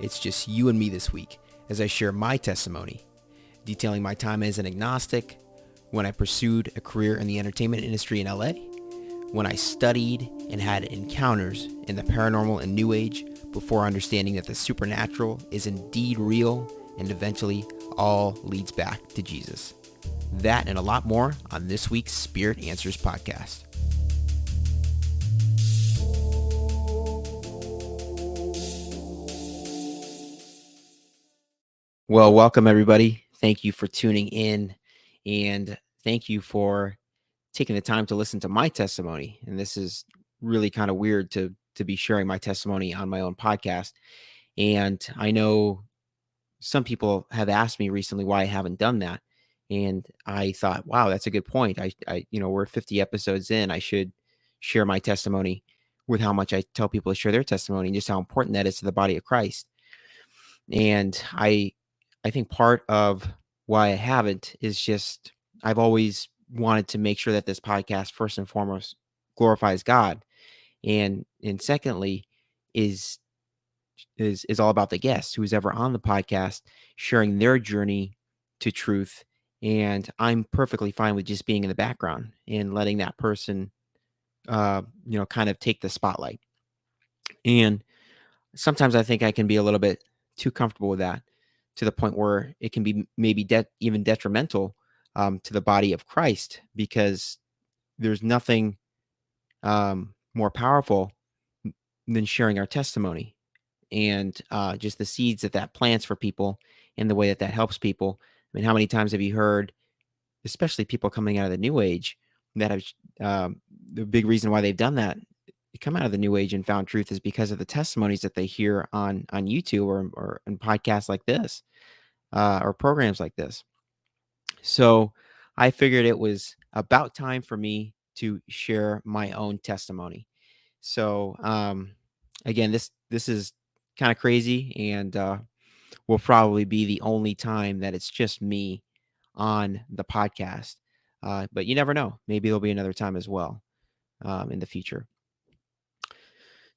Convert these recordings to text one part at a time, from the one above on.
It's just you and me this week as I share my testimony, detailing my time as an agnostic, when I pursued a career in the entertainment industry in LA, when I studied and had encounters in the paranormal and New Age before understanding that the supernatural is indeed real and eventually all leads back to Jesus. That and a lot more on this week's Spirit Answers podcast. Well, welcome everybody. Thank you for tuning in, and thank you for taking the time to listen to my testimony. And this is really kind of weird to be sharing my testimony on my own podcast. And I know some people have asked me recently why I haven't done that. And I thought, wow, that's a good point. We're 50 episodes in. I should share my testimony with how much I tell people to share their testimony and just how important that is to the body of Christ. And I think part of why I haven't is just I've always wanted to make sure that this podcast first and foremost glorifies God, and secondly is all about the guests who's ever on the podcast sharing their journey to truth. And I'm perfectly fine with just being in the background and letting that person kind of take the spotlight. And sometimes I think I can be a little bit too comfortable with that, to the point where it can be maybe even detrimental to the body of Christ, because there's nothing more powerful than sharing our testimony and just the seeds that plants for people and the way that helps people. I mean, how many times have you heard, especially people coming out of the New Age, that have the big reason why they've done that, they come out of the New Age and found truth, is because of the testimonies that they hear on YouTube or on podcasts like this, or programs like this. So I figured it was about time for me to share my own testimony. So again, this is kind of crazy, and will probably be the only time that it's just me on the podcast. But you never know. Maybe there'll be another time as well in the future.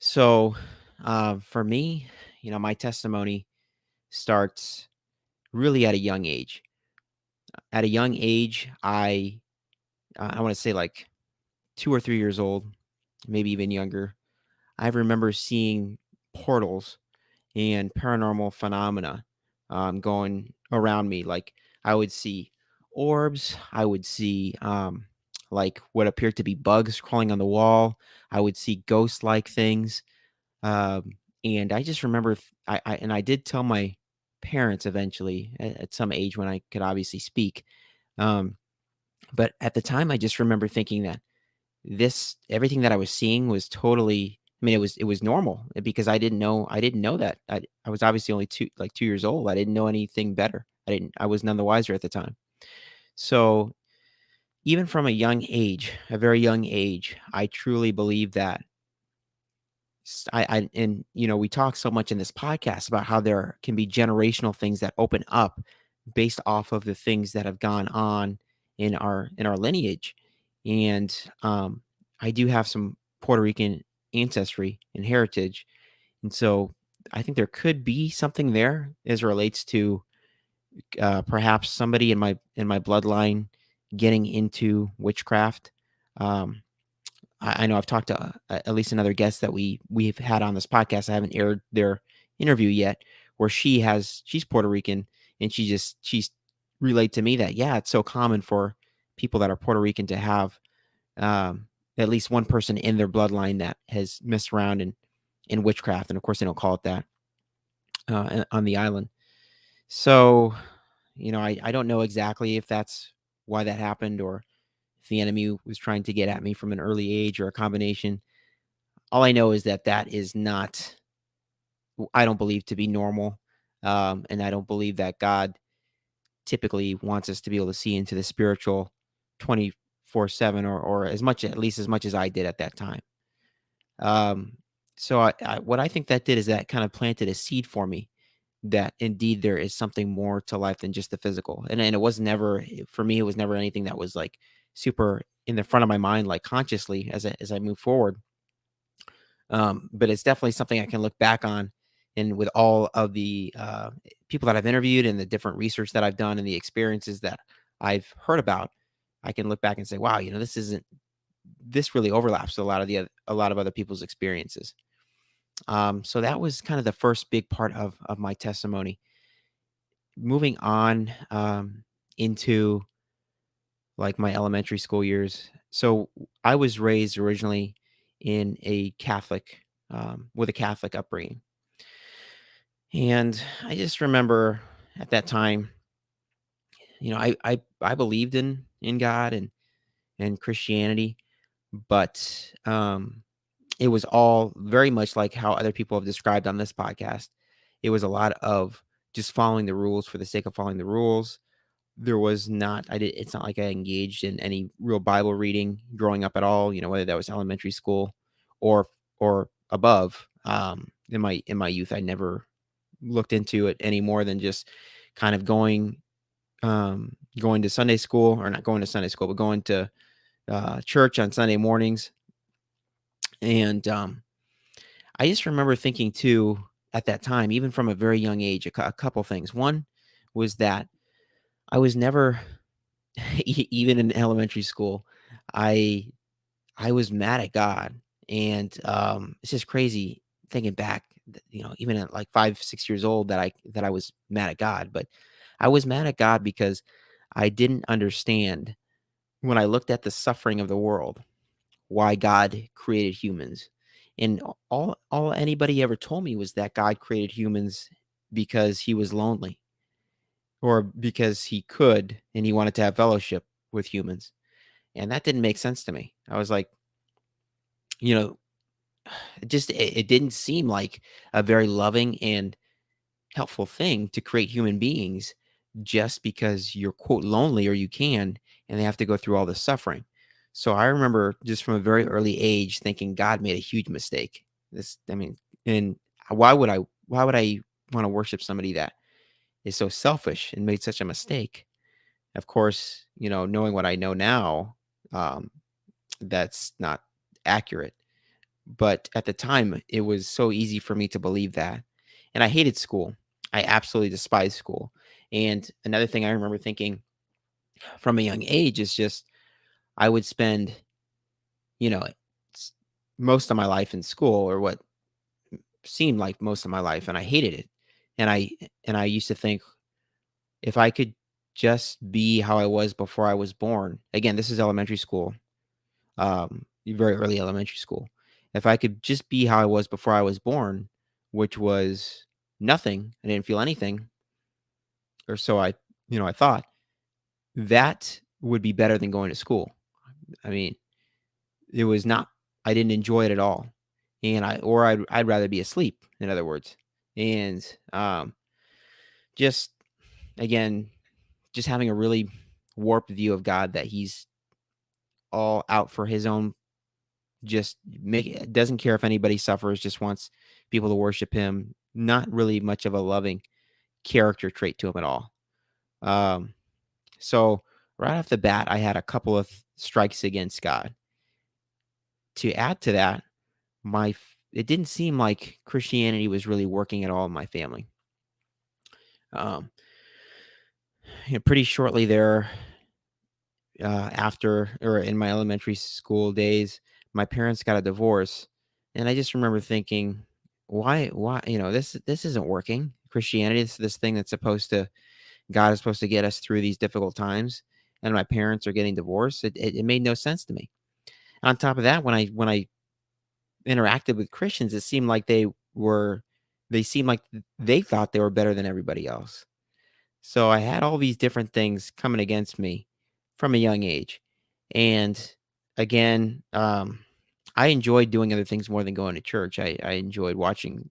So for me, my testimony starts really at a young age. At a young age, I want to say like 2 or 3 years old, maybe even younger. I remember seeing portals and paranormal phenomena going around me. Like I would see orbs, I would see like what appeared to be bugs crawling on the wall. I would see ghost-like things, and I just remember I did tell my parents eventually at some age when I could obviously speak. Um, but at the time, I just remember thinking that everything that I was seeing was totally, I mean, it was normal, because I didn't know that. I was obviously only 2 years old. I didn't know anything better. I was none the wiser at the time. So even from a young age, a very young age, I truly believe that and we talk so much in this podcast about how there can be generational things that open up based off of the things that have gone on in our lineage. And I do have some Puerto Rican ancestry and heritage, and so I think there could be something there as it relates to perhaps somebody in my bloodline getting into witchcraft. um, I know I've talked to at least another guest that we've had on this podcast. I haven't aired their interview yet, where she's Puerto Rican, and she's relayed to me that, yeah, it's so common for people that are Puerto Rican to have at least one person in their bloodline that has messed around in witchcraft, and of course they don't call it that on the island. So I don't know exactly if that's why that happened, or if the enemy was trying to get at me from an early age, or a combination. All I know is that is not, I don't believe, to be normal. And I don't believe that God typically wants us to be able to see into the spiritual 24/7, or as much, at least as much as I did at that time. Um, so what I think that did is that kind of planted a seed for me that indeed there is something more to life than just the physical. And it was never, for me, it was never anything that was like super in the front of my mind, like consciously as I move forward. But it's definitely something I can look back on And with all of the people that I've interviewed and the different research that I've done and the experiences that I've heard about, I can look back and say, wow, this really overlaps with a lot of other people's experiences. So that was kind of the first big part of my testimony. Moving on into like my elementary school years. So I was raised originally in a Catholic, with a Catholic upbringing. And I just remember at that time, I believed in God and Christianity, but it was all very much like how other people have described on this podcast. It was a lot of just following the rules for the sake of following the rules. There was not I did It's not like I engaged in any real Bible reading growing up at all, whether that was elementary school or above. In my youth, I never looked into it any more than just kind of going to Sunday school, or not going to Sunday school, but going to church on Sunday mornings. And I just remember thinking too at that time, even from a very young age, a couple things. One was that I was never, even in elementary school, I I was mad at God, and it's just crazy thinking back. Even at like 5, 6 years old, that I was mad at God, but I was mad at God because I didn't understand when I looked at the suffering of the world, why God created humans. And all anybody ever told me was that God created humans because he was lonely, or because he could and he wanted to have fellowship with humans. And that didn't make sense to me. I was like, you know, it didn't seem like a very loving and helpful thing to create human beings just because you're quote lonely, or you can, and they have to go through all this suffering. So I remember just from a very early age thinking God made a huge mistake. And why would I want to worship somebody that is so selfish and made such a mistake? Of course, knowing what I know now, um, that's not accurate. But at the time, it was so easy for me to believe that. And I hated school. I absolutely despised school. And another thing I remember thinking from a young age is just I would spend, you know, s- most of my life in school, or what seemed like most of my life, and I hated it. And I used to think, if I could just be how I was before I was born. Again, this is elementary school, very early elementary school. If I could just be how I was before I was born, which was nothing, I didn't feel anything, or so I thought, that would be better than going to school. I mean, it was not. I didn't enjoy it at all, and I'd rather be asleep. In other words, and just again, just having a really warped view of God, that He's all out for His own. Just doesn't care if anybody suffers, just wants people to worship him. Not really much of a loving character trait to him at all. Um, so right off the bat, I had a couple of strikes against God. To add to that, it didn't seem like Christianity was really working at all in my family. Um, Pretty shortly there, after, or in my elementary school days, my parents got a divorce, and I just remember thinking, why, this isn't working. Christianity is this thing that's supposed to God is supposed to get us through these difficult times, and my parents are getting divorced. It made no sense to me. On top of that, when I interacted with Christians, it seemed like they seemed like they thought they were better than everybody else. So I had all these different things coming against me from a young age. And again, I enjoyed doing other things more than going to church. I enjoyed watching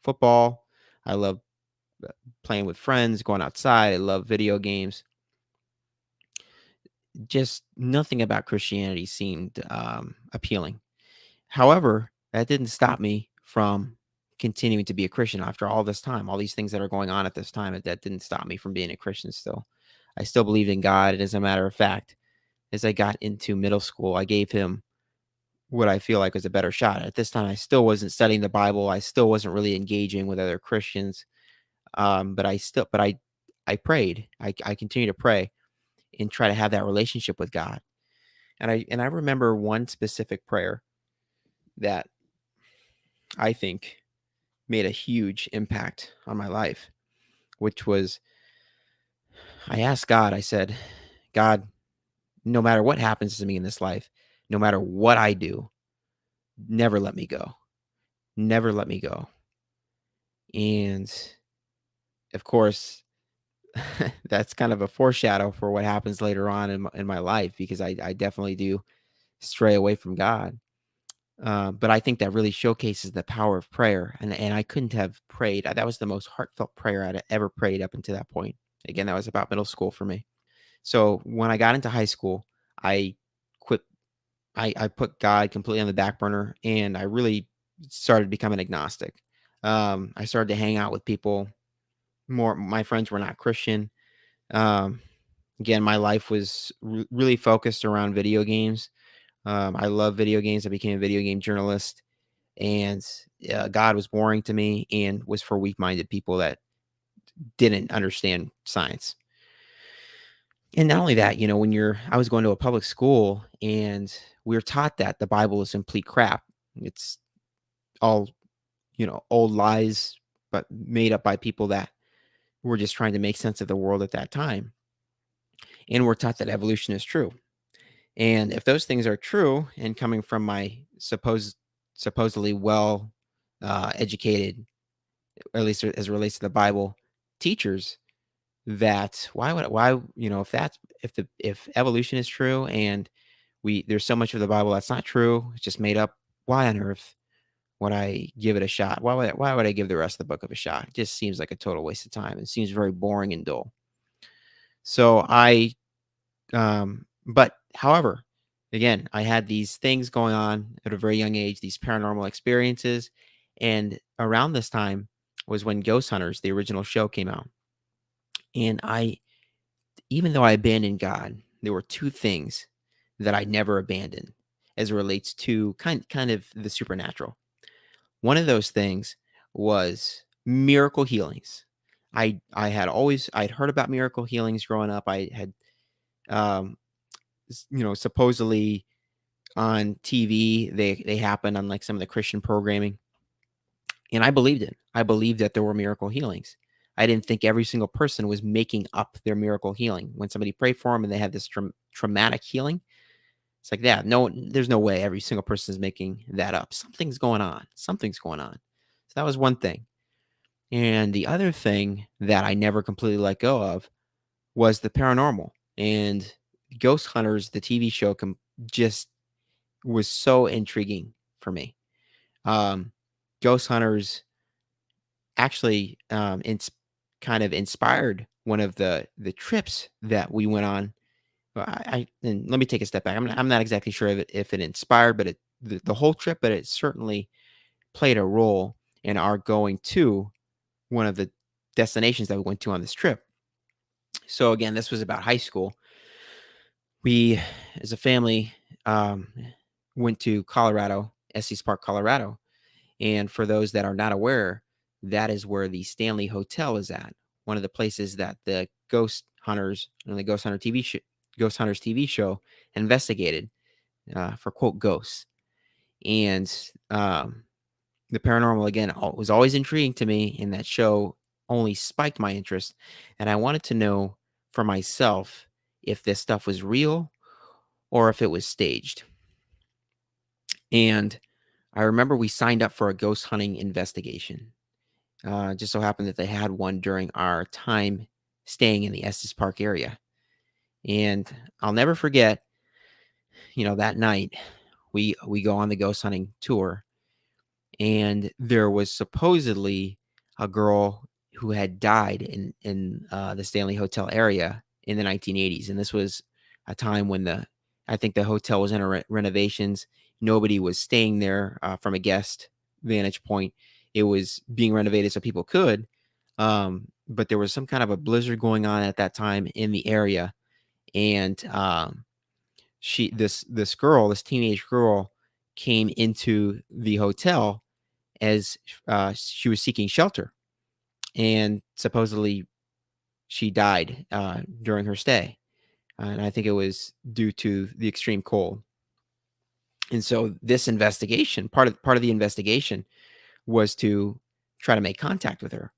football. I love playing with friends, going outside. I love video games. Just nothing about Christianity seemed appealing. However, that didn't stop me from continuing to be a Christian after all this time, all these things that are going on at this time. That didn't stop me from being a Christian still. I still believed in God. And as a matter of fact, as I got into middle school, I gave him what I feel like was a better shot. At this time, I still wasn't studying the Bible. I still wasn't really engaging with other Christians. But I prayed. I continue to pray and try to have that relationship with God. And I remember one specific prayer that I think made a huge impact on my life, which was I asked God, I said, God, no matter what happens to me in this life, no matter what I do, never let me go. Never let me go. And of course, that's kind of a foreshadow for what happens later on in my life, because I definitely do stray away from God. But I think that really showcases the power of prayer. And I couldn't have prayed. That was the most heartfelt prayer I'd ever prayed up until that point. Again, that was about middle school for me. So when I got into high school, I quit. I put God completely on the back burner, and I really started becoming agnostic. I started to hang out with people more. My friends were not Christian. Um, Again, my life was really focused around video games. I love video games. I became a video game journalist, and God was boring to me and was for weak-minded people that didn't understand science. And not only that, I was going to a public school, and we were taught that the Bible is complete crap. It's all, old lies, but made up by people that were just trying to make sense of the world at that time. And we're taught that evolution is true. And if those things are true, and coming from my supposedly well educated, or at least as it relates to the Bible, teachers, that if evolution is true, and there's so much of the Bible that's not true, it's just made up, why on earth would I give it a shot? Why would I give the rest of the book of a shot? It just seems like a total waste of time. It seems very boring and dull. So but however, again, I had these things going on at a very young age, these paranormal experiences. And around this time was when Ghost Hunters, the original show, came out. And even though I abandoned God, there were two things that I never abandoned as it relates to kind of the supernatural. One of those things was miracle healings. I'd heard about miracle healings growing up. I had um supposedly on TV they happen on like some of the Christian programming, and I believed it. I believed that there were miracle healings. I didn't think every single person was making up their miracle healing. When somebody prayed for them and they had this traumatic healing, it's like that. No, there's no way every single person is making that up. Something's going on. Something's going on. So that was one thing. And the other thing that I never completely let go of was the paranormal. And Ghost Hunters, the TV show, just was so intriguing for me. Um, Ghost Hunters actually kind of inspired one of the trips that we went on. And let me take a step back. I'm not exactly sure if it inspired, but the whole trip, but it certainly played a role in our going to one of the destinations that we went to on this trip. So again, this was about high school. We, as a family, um, went to Colorado, Estes Park, Colorado. And for those that are not aware, that is where the Stanley Hotel is at. One of the places that the Ghost Hunters and the Ghost Hunters TV show investigated for quote ghosts. And the paranormal, again, was always intriguing to me, and that show only spiked my interest. And I wanted to know for myself if this stuff was real or if it was staged. And I remember we signed up for a ghost hunting investigation. Just so happened that they had one during our time staying in the Estes Park area. And I'll never forget, that night we go on the ghost hunting tour, and there was supposedly a girl who had died in the Stanley Hotel area in the 1980s, and this was a time when I think the hotel was in renovations. Nobody was staying there from a guest vantage point. It was being renovated so people could, but there was some kind of a blizzard going on at that time in the area, and this teenage girl, came into the hotel as she was seeking shelter, and supposedly she died during her stay. And I think it was due to the extreme cold. And so this investigation, part of the investigation, was to try to make contact with her.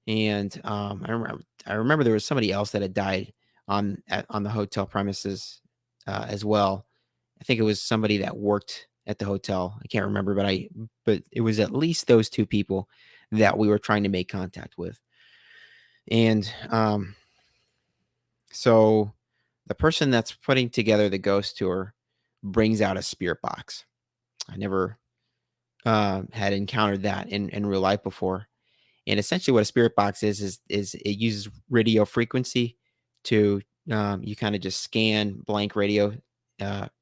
And I remember there was somebody else that had died on the hotel premises as well. I think it was somebody that worked at the hotel. I can't remember, but it was at least those two people that we were trying to make contact with. And so the person that's putting together the ghost tour brings out a spirit box. I never had encountered that in real life before. And essentially, what a spirit box is it uses radio frequency to you kind of just scan blank radio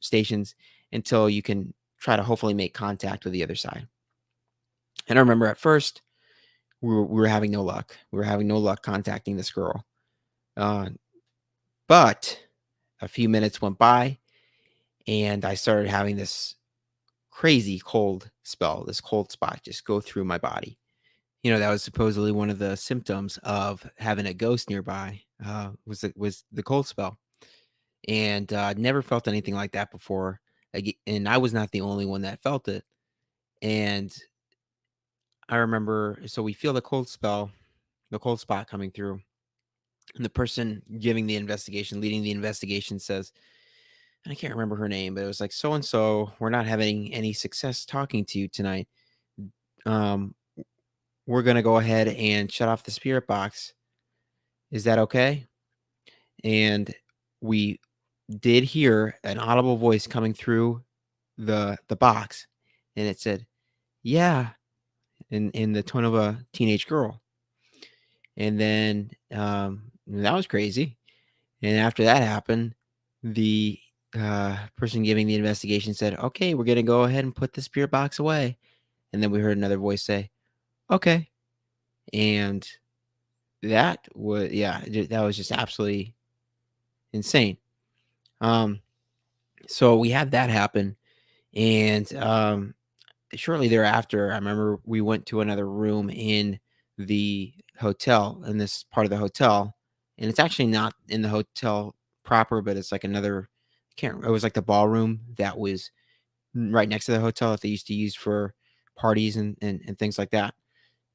stations until you can try to hopefully make contact with the other side. And I remember at first we were having no luck. We were having no luck contacting this girl. Uh, but a few minutes went by, and I started having this crazy cold spell, this cold spot just go through my body. That was supposedly one of the symptoms of having a ghost nearby, was the cold spell, and never felt anything like that before. And I was not the only one that felt it. And I remember, so we feel the cold spell, the cold spot coming through, and the person giving the investigation, leading the investigation, says, and I can't remember her name, but it was like, so and so, we're not having any success talking to you tonight. Um, we're gonna go ahead and shut off the spirit box. Is that okay? And we did hear an audible voice coming through the box, and it said, "Yeah," in the tone of a teenage girl. And then that was crazy. And after that happened, the person giving the investigation said, "Okay, we're gonna go ahead and put the spirit box away." And then we heard another voice say, "Okay," and that was just absolutely insane. Um, so we had that happen, and shortly thereafter, I remember we went to another room in the hotel, in this part of the hotel, and it's actually not in the hotel proper, but it's like another. Can't. It was like the ballroom that was right next to the hotel that they used to use for parties and things like that.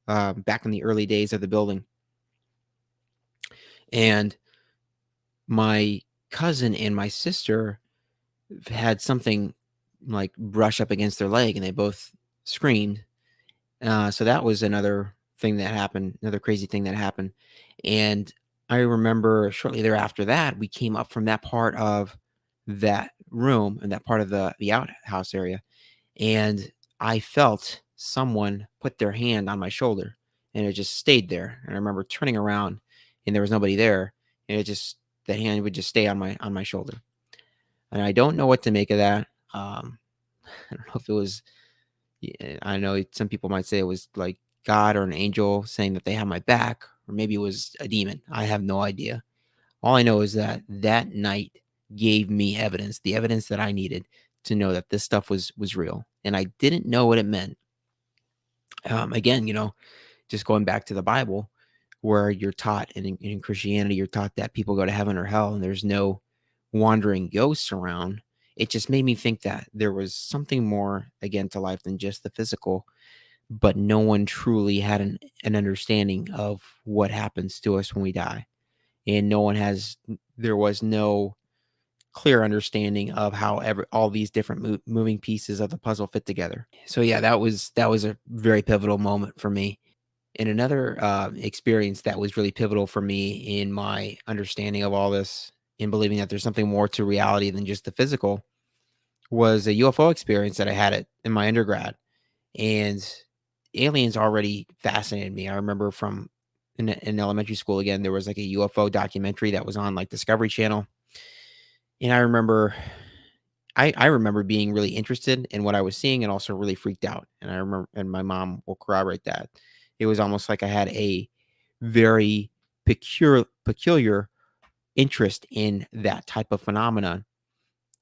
Back in the early days of the building, and my cousin and my sister had something like brush up against their leg, and they both screamed. So that was another thing that happened, another crazy thing that happened. And I remember shortly thereafter that we came up from that part of that room and that part of the outhouse area, and I felt someone put their hand on my shoulder, and it just stayed there. And I remember turning around, and there was nobody there, and the hand would just stay on my shoulder. And I don't know what to make of that. I don't know if it was. Yeah, I know some people might say it was like God or an angel saying that they have my back, or maybe it was a demon. I have no idea. All I know is that that night gave me evidence, the evidence that I needed to know that this stuff was real, and I didn't know what it meant. Again, just going back to the Bible, where you're taught, and in Christianity, you're taught that people go to heaven or hell, and there's no wandering ghosts around. It just made me think that there was something more, again, to life than just the physical, but no one truly had an understanding of what happens to us when we die. And there was no clear understanding of how all these different moving pieces of the puzzle fit together. So yeah, that was a very pivotal moment for me. And another experience that was really pivotal for me in my understanding of all this, in believing that there's something more to reality than just the physical, was a UFO experience that I had in my undergrad. And aliens already fascinated me. I remember from in elementary school, again, there was like a UFO documentary that was on like Discovery Channel. And I remember being really interested in what I was seeing and also really freaked out. And I remember, and my mom will corroborate that. It was almost like I had a very peculiar interest in that type of phenomenon,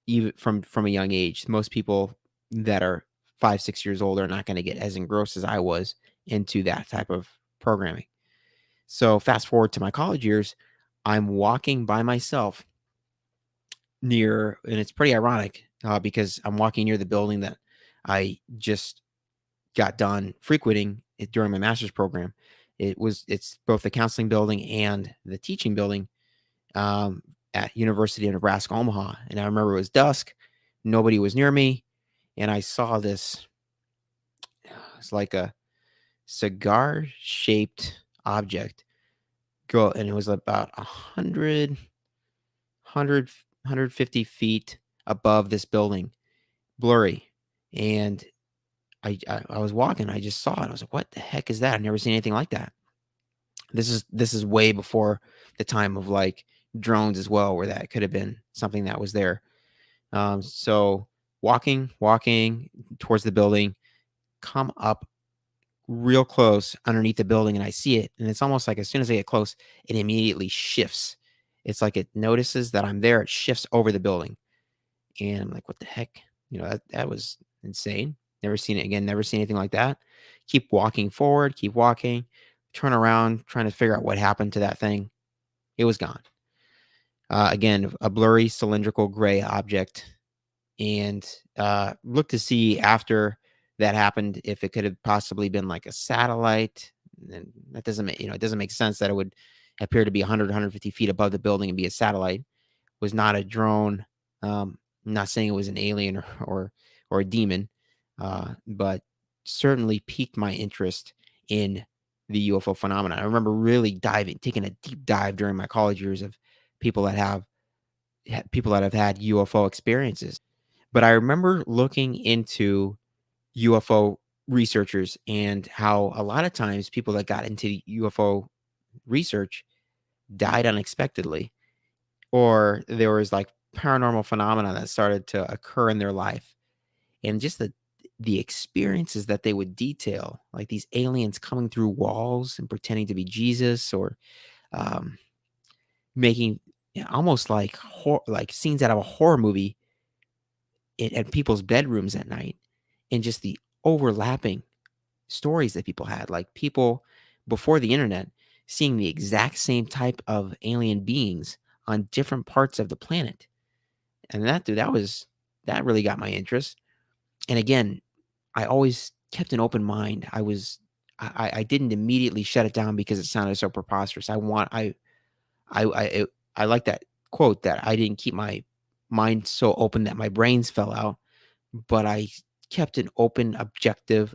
even from a young age. Most people that are 5, 6 years old are not going to get as engrossed as I was into that type of programming. So fast forward to my college years, I'm walking by myself near, and it's pretty ironic because I'm walking near the building that I just got done frequenting it during my master's program. It's both the counseling building and the teaching building at University of Nebraska Omaha. And I remember it was dusk, nobody was near me, and I saw this. It's like a cigar shaped object go, and it was about 150 feet above this building, blurry. And I was walking, I just saw it. I was like, "What the heck is that? I've never seen anything like that." This is way before the time of like drones as well, where that could have been something that was there. So walking towards the building, come up real close underneath the building, and I see it, and it's almost like as soon as I get close, it immediately shifts. It's like it notices that I'm there, it shifts over the building. And I'm like, what the heck? That was insane. Never seen it again, never seen anything like that. Keep walking forward, keep walking, turn around, trying to figure out what happened to that thing. It was gone. Again, a blurry cylindrical gray object. And look to see after that happened if it could have possibly been like a satellite. And that doesn't make, it doesn't make sense that it would appear to be 100, 150 feet above the building and be a satellite. Was not a drone. I'm not saying it was an alien or a demon, but certainly piqued my interest in the UFO phenomenon. I remember really taking a deep dive during my college years of people that have had UFO experiences. But I remember looking into UFO researchers and how a lot of times people that got into UFO research died unexpectedly, or there was like paranormal phenomena that started to occur in their life, and just the experiences that they would detail, like these aliens coming through walls and pretending to be Jesus, or um, making almost like like scenes out of a horror movie at people's bedrooms at night, and just the overlapping stories that people had, like people before the internet seeing the exact same type of alien beings on different parts of the planet. And that really got my interest. And again, I always kept an open mind. I didn't immediately shut it down because it sounded so preposterous. I like that quote that I didn't keep my mind so open that my brains fell out, but I kept an open, objective,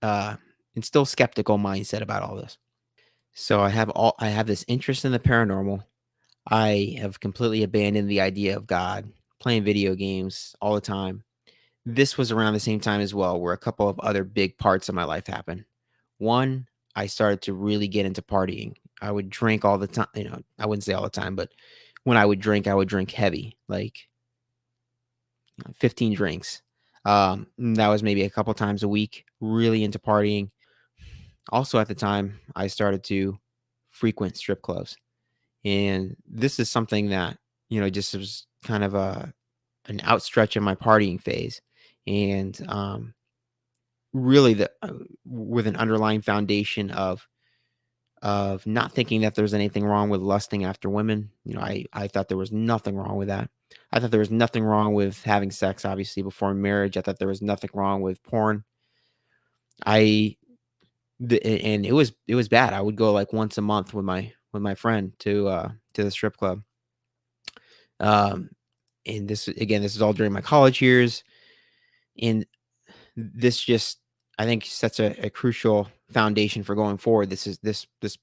uh, and still skeptical mindset about all this. So I have this interest in the paranormal. I have completely abandoned the idea of God, playing video games all the time. This was around the same time as well, where a couple of other big parts of my life happened. One, I started to really get into partying. I would drink all the time. I wouldn't say all the time, but when I would drink heavy, like 15 drinks. That was maybe a couple times a week, really into partying. Also, at the time, I started to frequent strip clubs. And this is something that, just was kind of an outstretch of my partying phase. And really with an underlying foundation of not thinking that there's anything wrong with lusting after women. I thought there was nothing wrong with that. I thought there was nothing wrong with having sex, obviously, before marriage. I thought there was nothing wrong with porn. I and it was bad. I would go like once a month with my friend to the strip club. Um, and this is all during my college years, and this just, I think, sets a crucial foundation for going forward. This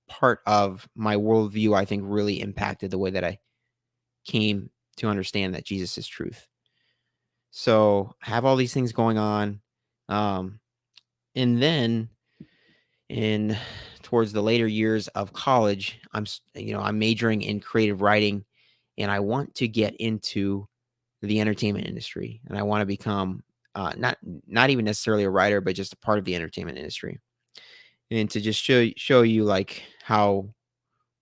part of my worldview, I think, really impacted the way that I came to understand that Jesus is truth. So I have all these things going on. Um, and then in towards the later years of college, I'm majoring in creative writing, and I want to get into the entertainment industry, and I want to become not even necessarily a writer, but just a part of the entertainment industry. And to just show you like how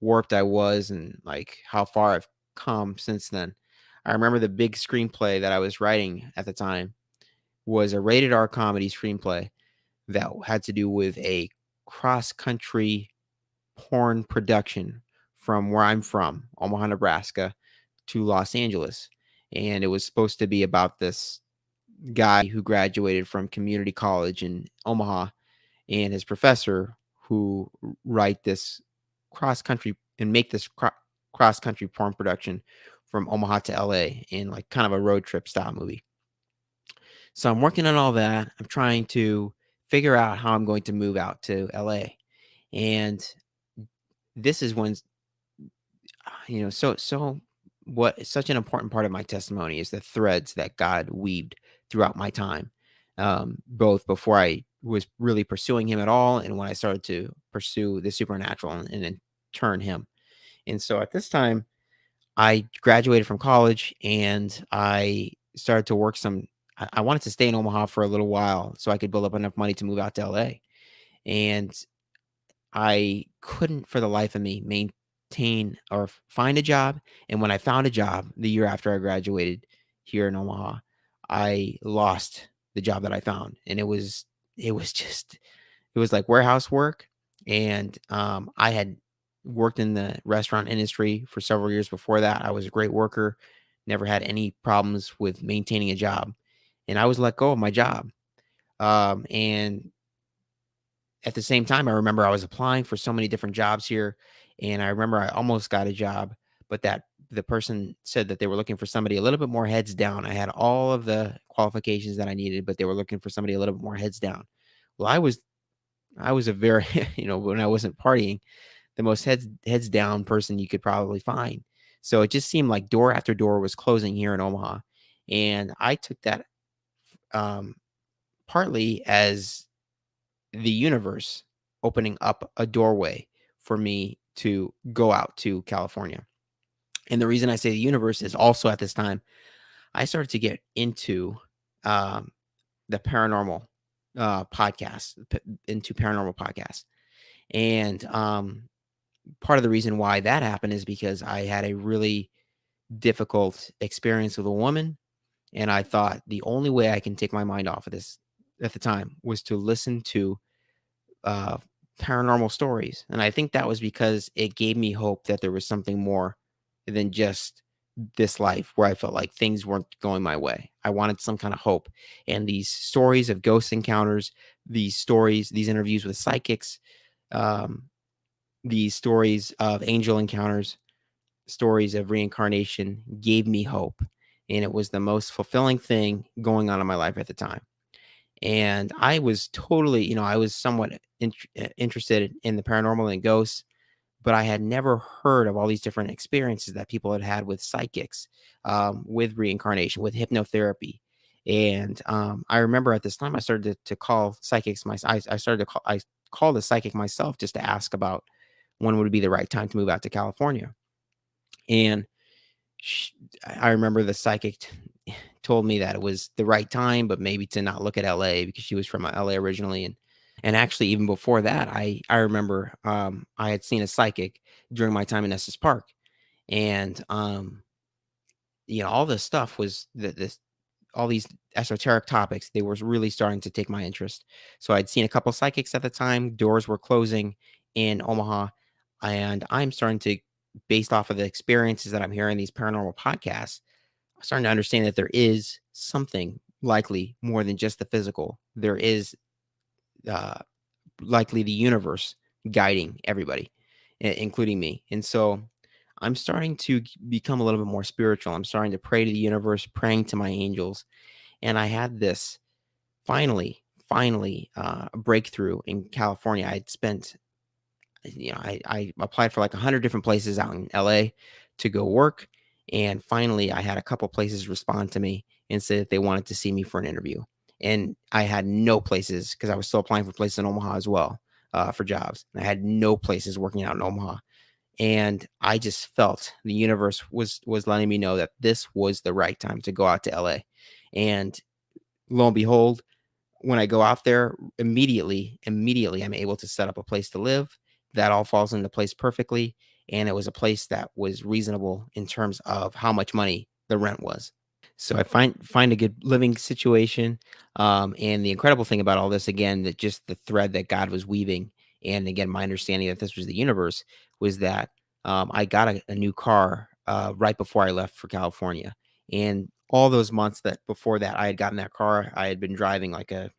warped I was and like how far I've come since then. I remember the big screenplay that I was writing at the time. was a rated R comedy screenplay that had to do with a cross country porn production from where I'm from, Omaha, Nebraska, to Los Angeles. And it was supposed to be about this guy who graduated from community college in Omaha and his professor who write this cross country and make this cross country porn production from Omaha to LA in like kind of a road trip style movie. So I'm working on all that. I'm trying to figure out how I'm going to move out to LA. And this is when so what such an important part of my testimony is the threads that God weaved throughout my time, both before I was really pursuing Him at all, and when I started to pursue the supernatural and then turn Him. And so at this time, I graduated from college and I started to work some. I wanted to stay in Omaha for a little while so I could build up enough money to move out to LA. And I couldn't for the life of me maintain or find a job. And when I found a job the year after I graduated here in Omaha, I lost the job that I found. And it was like warehouse work. And I had worked in the restaurant industry for several years before that. I was a great worker, never had any problems with maintaining a job. And I was let go of my job. And at the same time, I remember I was applying for so many different jobs here, and I remember I almost got a job, but that the person said that they were looking for somebody a little bit more heads down. I had all of the qualifications that I needed, but they were looking for somebody a little bit more heads down. Well, I was a very when I wasn't partying, the most heads down person you could probably find. So it just seemed like door after door was closing here in Omaha, and I took that um, partly as the universe opening up a doorway for me to go out to California. And the reason I say the universe is also at this time, I started to get into um, the paranormal into paranormal podcasts. And part of the reason why that happened is because I had a really difficult experience with a woman. And I thought the only way I can take my mind off of this at the time was to listen to uh, paranormal stories. And I think that was because it gave me hope that there was something more than just this life where I felt like things weren't going my way. I wanted some kind of hope. And these stories of ghost encounters, these interviews with psychics, um, these stories of angel encounters, stories of reincarnation gave me hope. And it was the most fulfilling thing going on in my life at the time. And I was totally, I was somewhat interested in the paranormal and ghosts, but I had never heard of all these different experiences that people had had with psychics, with reincarnation, with hypnotherapy. And I remember at this time I started to call psychics. I called a psychic myself just to ask about when would be the right time to move out to California. And sh I remember the psychic told me that it was the right time, but maybe to not look at LA because she was from LA originally. And actually, even before that, I remember I had seen a psychic during my time in Estes Park, and all this stuff was this all these esoteric topics. They were really starting to take my interest. So I'd seen a couple psychics at the time. Doors were closing in Omaha, and I'm starting to, based off of the experiences that I'm hearing these paranormal podcasts, I'm starting to understand that there is something likely more than just the physical. There is uh, likely the universe guiding everybody, including me. And so I'm starting to become a little bit more spiritual. I'm starting to pray to the universe, praying to my angels. And I had this finally breakthrough in California. I'd spent, I applied for like 100 different places out in LA to go work. And finally, I had a couple places respond to me and say that they wanted to see me for an interview. And I had no places because I was still applying for places in Omaha as well, for jobs. And I had no places working out in Omaha. And I just felt the universe was letting me know that this was the right time to go out to LA. And lo and behold, when I go out there, immediately, I'm able to set up a place to live. That all falls into place perfectly. And it was a place that was reasonable in terms of how much money the rent was. So I find a good living situation, and the incredible thing about all this, again, that just the thread that God was weaving, and again, my understanding that this was the universe, was that I got a new car right before I left for California, and all those months that before that I had gotten that car, I had been driving like a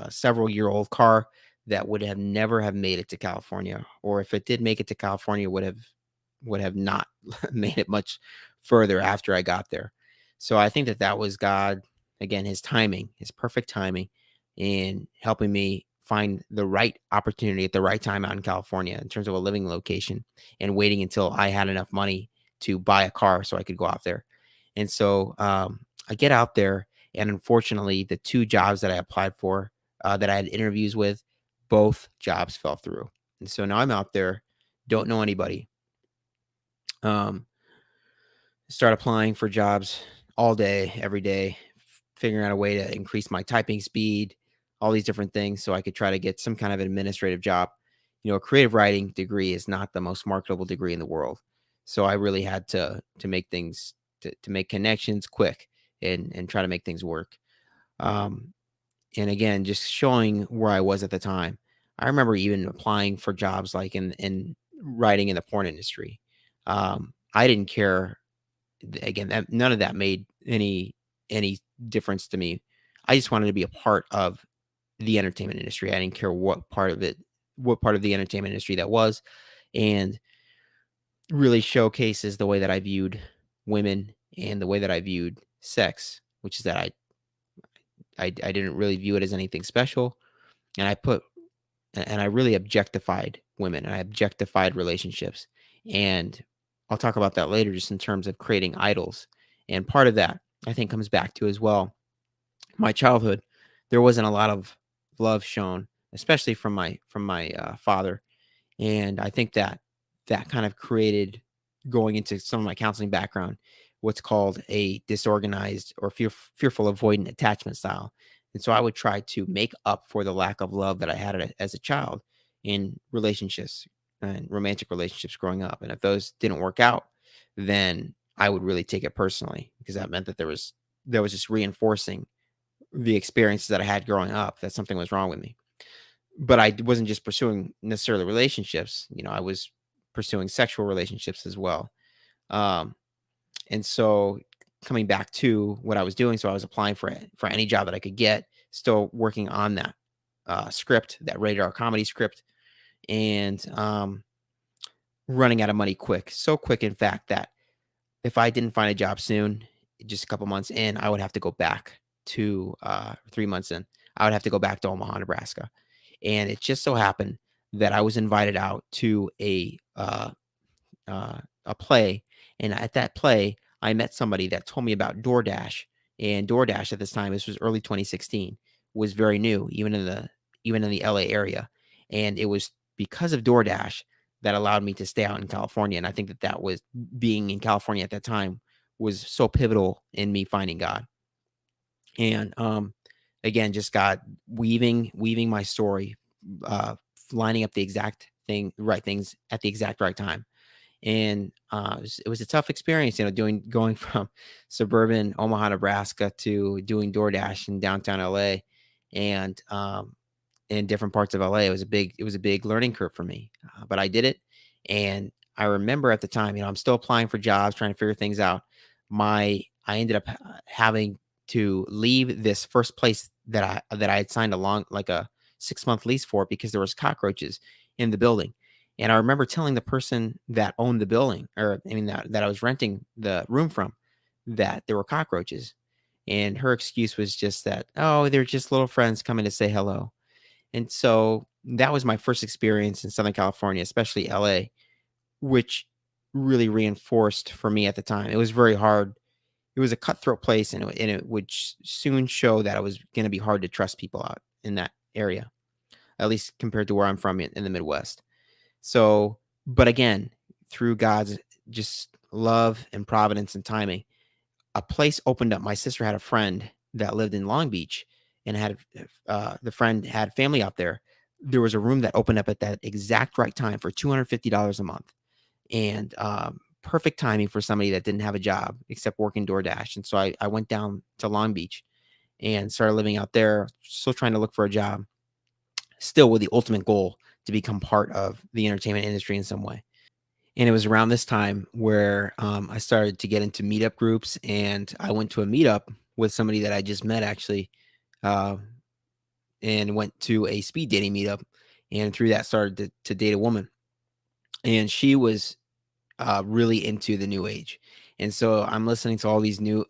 several-year-old car that would have never have made it to California, or if it did make it to California, would have not made it much further after I got there. So I think that that was God, again, his timing, his perfect timing in helping me find the right opportunity at the right time out in California in terms of a living location, and waiting until I had enough money to buy a car so I could go out there. And so I get out there, and unfortunately, the 2 jobs that I applied for, that I had interviews with, both jobs fell through. And so now I'm out there, don't know anybody. Um, Start applying for jobs all day, every day, figuring out a way to increase my typing speed, all these different things so I could try to get some kind of administrative job. A creative writing degree is not the most marketable degree in the world. So I really had to make things to make connections quick, and try to make things work. Um, and again, just showing where I was at the time. I remember even applying for jobs like in writing in the porn industry. I didn't care. Again, none of that made any difference to me. I just wanted to be a part of the entertainment industry. I didn't care what part of the entertainment industry that was, and really showcases the way that I viewed women and the way that I viewed sex, which is that I didn't really view it as anything special, and I really objectified women, and I objectified relationships. And I'll talk about that later, just in terms of creating idols. And part of that, I think, comes back to as well my childhood. There wasn't a lot of love shown, especially from my father. And I think that that kind of created, going into some of my counseling background, what's called a disorganized or fearful avoidant attachment style. And so I would try to make up for the lack of love that I had as a child in relationships and romantic relationships growing up. And if those didn't work out, then I would really take it personally, because that meant that there was just reinforcing the experiences that I had growing up, that something was wrong with me. But I wasn't just pursuing necessarily relationships, I was pursuing sexual relationships as well. Um, and so coming back to what I was doing, so I was applying for any job that I could get, still working on that script, that rated R comedy script, and running out of money quick. So quick, in fact, that if I didn't find a job soon, just a couple months in, I would have to go back to 3 months in, I would have to go back to Omaha, Nebraska. And it just so happened that I was invited out to a play, and at that play, I met somebody that told me about DoorDash. And DoorDash at this time, this was early 2016, was very new, even in the LA area. And it was because of DoorDash that allowed me to stay out in California. And I think that that was, being in California at that time, was so pivotal in me finding God. And again, just God weaving my story, uh, lining up the exact right things at the exact right time. And it was a tough experience, going from suburban Omaha, Nebraska, to doing DoorDash in downtown LA, and in different parts of LA. It was a big learning curve for me, but I did it. And I remember at the time, I'm still applying for jobs, trying to figure things out. I ended up having to leave this first place that I had signed along like a 6-month lease for, because there was cockroaches in the building. And I remember telling the person that owned the building, or I mean that I was renting the room from, that there were cockroaches. And her excuse was just that, oh, they're just little friends coming to say hello. And so that was my first experience in Southern California, especially LA, which really reinforced for me at the time. It was very hard. It was a cutthroat place, and it would soon show that it was going to be hard to trust people out in that area, at least compared to where I'm from in the Midwest. So, but again, through God's just love and providence and timing, a place opened up. My sister had a friend that lived in Long Beach, and the friend had family out there. There was a room that opened up at that exact right time for $250 a month. And perfect timing for somebody that didn't have a job except working DoorDash. And so I went down to Long Beach and started living out there, still trying to look for a job, still with the ultimate goal to become part of the entertainment industry in some way. And it was around this time where I started to get into meetup groups, and I went to a meetup with somebody that I just met actually, uh, and went to a speed dating meetup, and through that started to date a woman, and she was really into the new age. And so I'm listening to all these new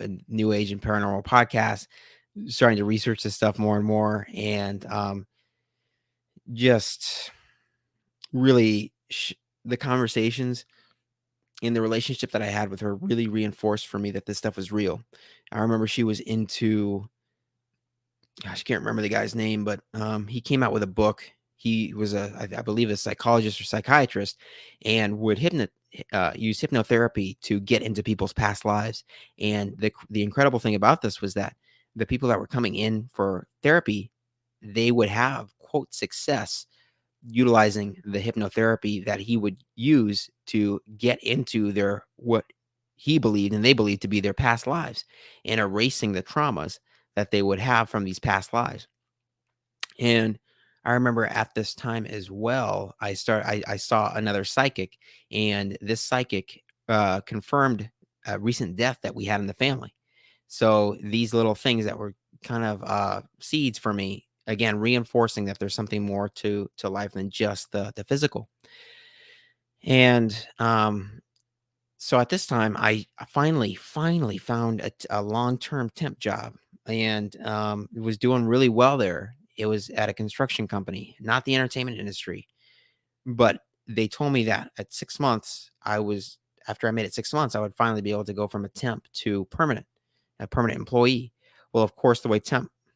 age and paranormal podcasts, starting to research this stuff more and more, and just really the conversations in the relationship that I had with her really reinforced for me that this stuff was real. I remember she was into, gosh, I can't remember the guy's name, but he came out with a book. He was I believe, a psychologist or psychiatrist, and would use hypnotherapy to get into people's past lives. And the incredible thing about this was that the people that were coming in for therapy, they would have quote success utilizing the hypnotherapy that he would use to get into their what he believed and they believed to be their past lives, and erasing the traumas that they would have from these past lives. And I remember at this time as well, I saw another psychic, and this psychic confirmed a recent death that we had in the family. So these little things that were kind of seeds for me, again, reinforcing that there's something more to life than just the physical. And so at this time, I finally found a long-term temp job, and was doing really well there. It was at a construction company, not the entertainment industry. But they told me that at 6 months, after I made it 6 months, I would finally be able to go from a temp to a permanent employee. Well, of course, the way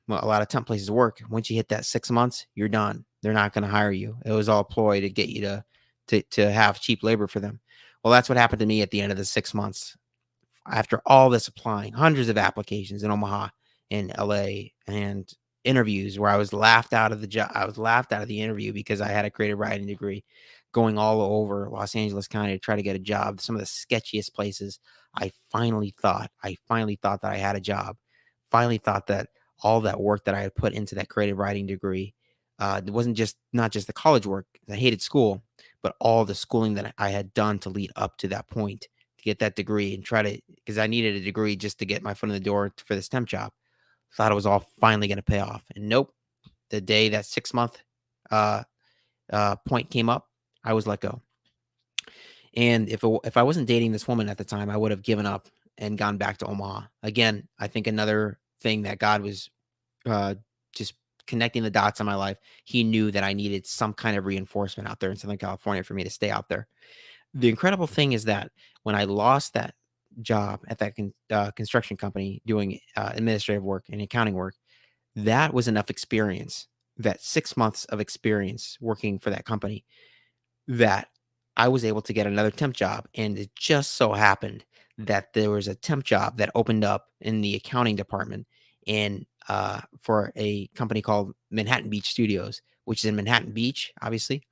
a lot of temp places work, once you hit that 6 months, you're done. They're not gonna hire you. It was all a ploy to get you to have cheap labor for them. Well, that's what happened to me at the end of the 6 months. After all this applying, hundreds of applications in Omaha, in LA, and interviews where I was laughed out of the job. I was laughed out of the interview because I had a creative writing degree, going all over Los Angeles County to try to get a job. Some of the sketchiest places. I finally thought that I had a job. Finally thought that all that work that I had put into that creative writing degree, it wasn't just not just the college work. I hated school, but all the schooling that I had done to lead up to that point to get that degree and try to, because I needed a degree just to get my foot in the door for this temp job. Thought it was all finally going to pay off. And nope, the day that 6 month uh, point came up, I was let go. And if I wasn't dating this woman at the time, I would have given up and gone back to Omaha. Again, I think another thing that God was just connecting the dots in my life. He knew that I needed some kind of reinforcement out there in Southern California for me to stay out there. The incredible thing is that when I lost that job at that construction company doing administrative work and accounting work, that was enough experience, that 6 months of experience working for that company, that I was able to get another temp job. And it just so happened that there was a temp job that opened up in the accounting department in for a company called Manhattan Beach Studios, which is in Manhattan Beach, obviously,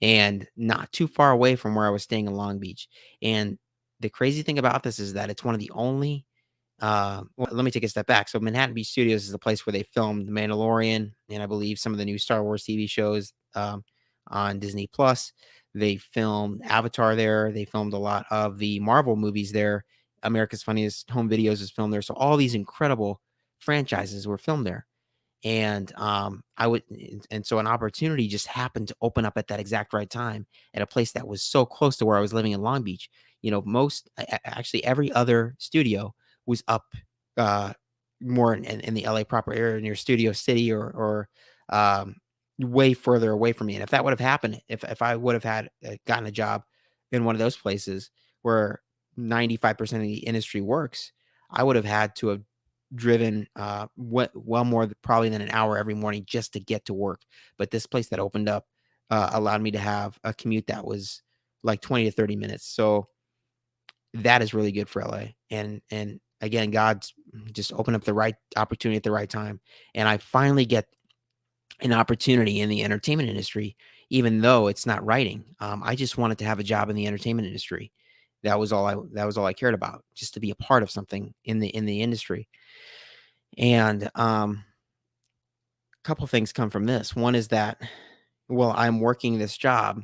and not too far away from where I was staying in Long Beach. And the crazy thing about this is that it's one of the only well, let me take a step back. So Manhattan Beach Studios is the place where they filmed The Mandalorian and I believe some of the new Star Wars TV shows on Disney Plus. They filmed Avatar there. They filmed a lot of the Marvel movies there. America's Funniest Home Videos is filmed there. So all these incredible franchises were filmed there. And so an opportunity just happened to open up at that exact right time at a place that was so close to where I was living in Long Beach. Actually every other studio was up uh more in the LA proper area near Studio City or way further away from me. And if that would have happened, if I would have had gotten a job in one of those places where 95% of the industry works, I would have had to have driven well more probably than an hour every morning just to get to work. But this place that opened up allowed me to have a commute that was like 20 to 30 minutes. So that is really good for LA. And again, God's just opened up the right opportunity at the right time. And I finally get an opportunity in the entertainment industry, even though it's not writing. I just wanted to have a job in the entertainment industry. that was all I cared about, just to be a part of something in the industry. And a couple things come from this. One is that while I'm working this job,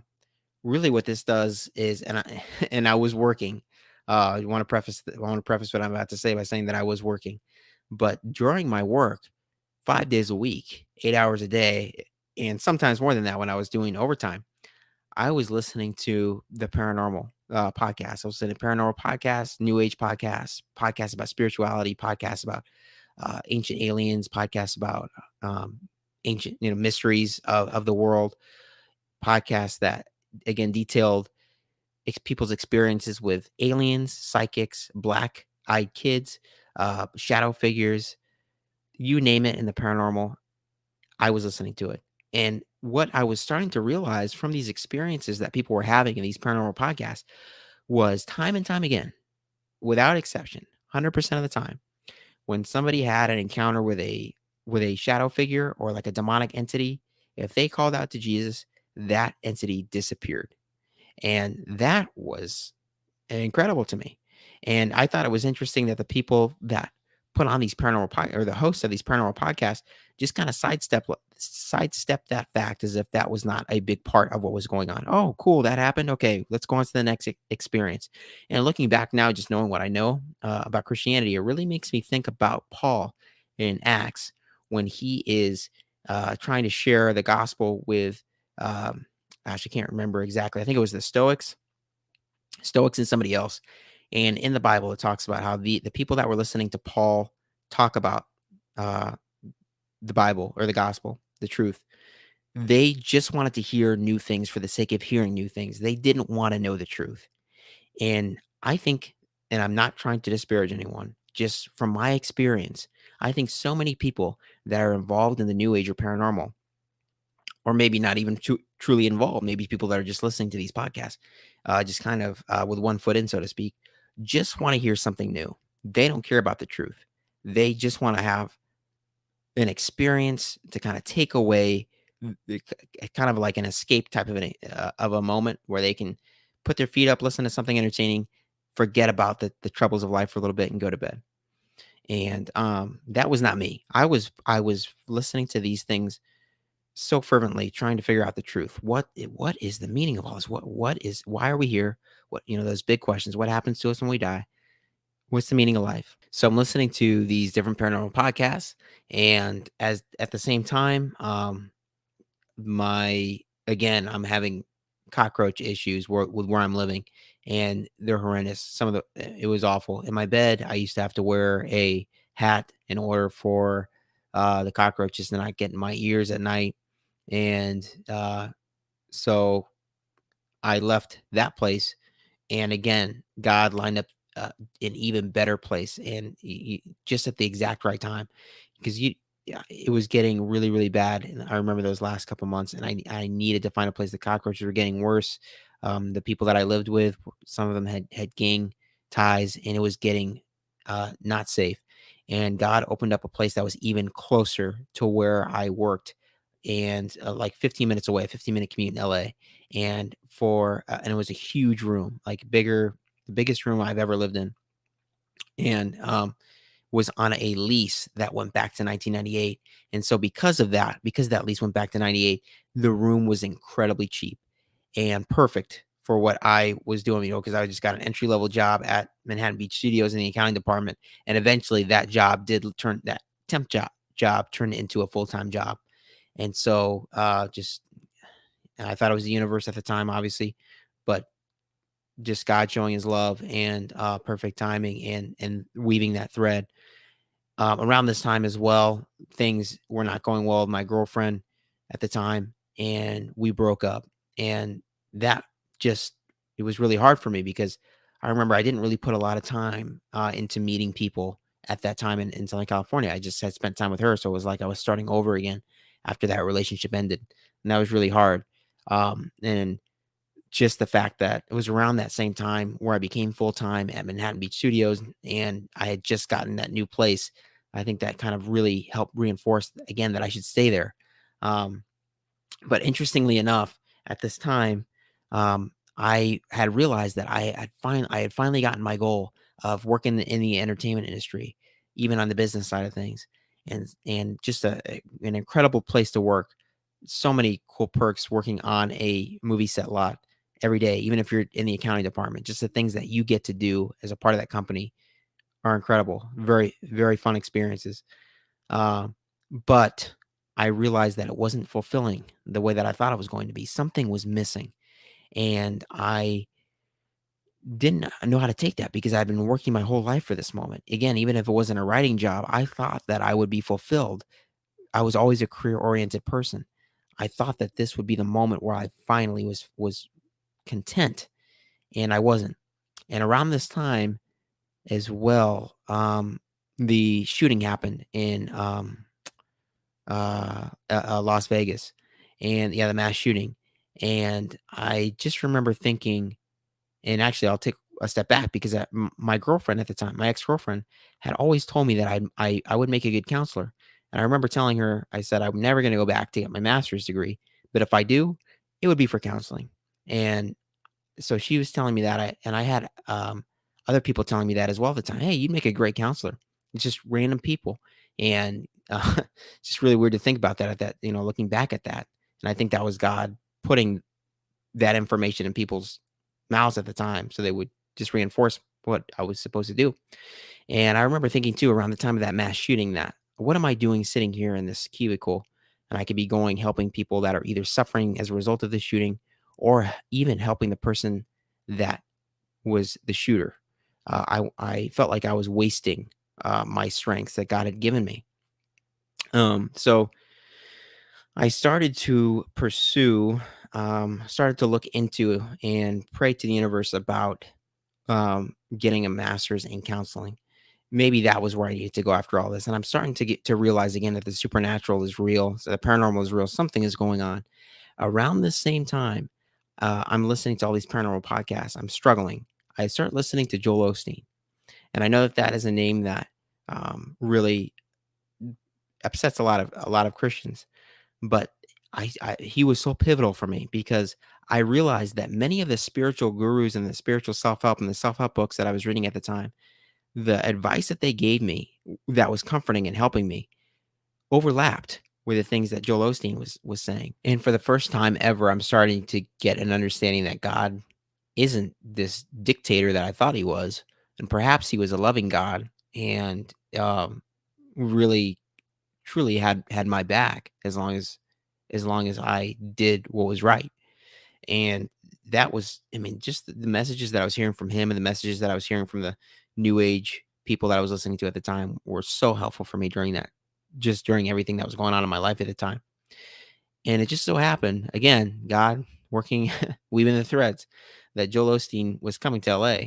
really what this does is, and I and I was working. I want to preface what I'm about to say by saying that I was working, but during my work, 5 days a week, 8 hours a day, and sometimes more than that when I was doing overtime, I was listening to the paranormal podcast. I was listening to paranormal podcasts, new age podcasts, podcasts about spirituality, podcasts about ancient aliens, podcasts about ancient, mysteries of the world, podcasts that again detailed people's experiences with aliens, psychics, black eyed kids, shadow figures, you name it in the paranormal. I was listening to it. And what I was starting to realize from these experiences that people were having in these paranormal podcasts was time and time again, without exception, 100% of the time, when somebody had an encounter with a shadow figure or like a demonic entity, if they called out to Jesus, that entity disappeared. And that was incredible to me. And I thought it was interesting that the people that put on these or the hosts of these paranormal podcasts just kind of sidestep that fact as if that was not a big part of what was going on. Oh, cool, that happened. Okay, let's go on to the next experience. And looking back now, just knowing what I know about Christianity, it really makes me think about Paul in Acts when he is trying to share the gospel with. Gosh, I can't remember exactly. I think it was the Stoics and somebody else. And in the Bible, it talks about how the people that were listening to Paul talk about uh, the Bible or the gospel, the truth, they just wanted to hear new things for the sake of hearing new things. They didn't want to know the truth. And I think, and I'm not trying to disparage anyone, just from my experience, I think so many people that are involved in the new age or paranormal, or maybe not even truly involved, maybe people that are just listening to these podcasts, just kind of with one foot in, so to speak, just want to hear something new. They don't care about the truth. They just want to have an experience to kind of take away, kind of like an escape type of a moment where they can put their feet up, listen to something entertaining, forget about the troubles of life for a little bit, and go to bed. And that was not me. I was listening to these things so fervently, trying to figure out the truth. What is the meaning of all this? Why are we here? What, those big questions. What happens to us when we die? What's the meaning of life? So I'm listening to these different paranormal podcasts, and as at the same time, my again, I'm having cockroach issues with where I'm living, and they're horrendous. It was awful. In my bed, I used to have to wear a hat in order for the cockroaches to not get in my ears at night. And so I left that place, and again, God lined up an even better place, and just at the exact right time, because yeah, it was getting really, really bad. And I remember those last couple months, and I needed to find a place. The cockroaches were getting worse. The people that I lived with, some of them had gang ties, and it was getting not safe. And God opened up a place that was even closer to where I worked, and like 15 minutes away, a 15-minute commute in LA. And it was a huge room, like the biggest room I've ever lived in, and was on a lease that went back to 1998. And so because that lease went back to 98, the room was incredibly cheap and perfect for what I was doing, because I just got an entry level job at Manhattan Beach Studios in the accounting department. And eventually that temp job turned into a full-time job. And so just I thought it was the universe at the time, obviously, but just God showing his love and perfect timing and weaving that thread. Around this time as well, things were not going well with my girlfriend at the time, and we broke up. And that just it was really hard for me, because I remember I didn't really put a lot of time into meeting people at that time in Southern California. I just had spent time with her, so it was like I was starting over again after that relationship ended, and that was really hard. And just the fact that it was around that same time where I became full time at Manhattan Beach Studios, and I had just gotten that new place. I think that kind of really helped reinforce again that I should stay there. But interestingly enough, at this time, I had realized that I had finally gotten my goal of working in the entertainment industry, even on the business side of things, and just an incredible place to work. So many cool perks working on a movie set lot every day, even if you're in the accounting department. Just the things that you get to do as a part of that company are incredible. Very, very fun experiences. Um, but I realized that it wasn't fulfilling the way that I thought it was going to be. Something was missing. And I didn't know how to take that because I'd been working my whole life for this moment. Again, even if it wasn't a writing job, I thought that I would be fulfilled. I was always a career-oriented person. I thought that this would be the moment where I finally was content, and I wasn't. And around this time as well, the shooting happened in Las Vegas, and yeah, the mass shooting. And I just remember thinking, and actually, I'll take a step back because my girlfriend at the time, my ex-girlfriend, had always told me that I would make a good counselor. And I remember telling her, I said, I'm never going to go back to get my master's degree, but if I do, it would be for counseling. And so she was telling me that, and I had other people telling me that as well at the time. Hey, you'd make a great counselor. It's just random people, and it's just really weird to think about that. At that, looking back at that, and I think that was God putting that information in people's mouths at the time, so they would just reinforce what I was supposed to do. And I remember thinking too, around the time of that mass shooting, that what am I doing sitting here in this cubicle, and I could be going helping people that are either suffering as a result of the shooting, or even helping the person that was the shooter. I felt like I was wasting my strengths that God had given me. So I started to pursue, started to look into and pray to the universe about getting a master's in counseling. Maybe that was where I needed to go after all this. And I'm starting to get to realize again that the supernatural is real, so the paranormal is real. Something is going on. Around the same time, I'm listening to all these paranormal podcasts. I'm struggling. I start listening to Joel Osteen, and I know that that is a name that really upsets a lot of Christians. But he was so pivotal for me because I realized that many of the spiritual gurus and the spiritual self-help and the self-help books that I was reading at the time, the advice that they gave me that was comforting and helping me overlapped with the things that Joel Osteen was saying. And for the first time ever, I'm starting to get an understanding that God isn't this dictator that I thought he was, and perhaps he was a loving God and really truly had my back as long as I did what was right. And that was, I mean, just the messages that I was hearing from him and the messages that I was hearing from the new age people that I was listening to at the time were so helpful for me during everything that was going on in my life at the time. And it just so happened, again, God working, weaving the threads, that Joel Osteen was coming to LA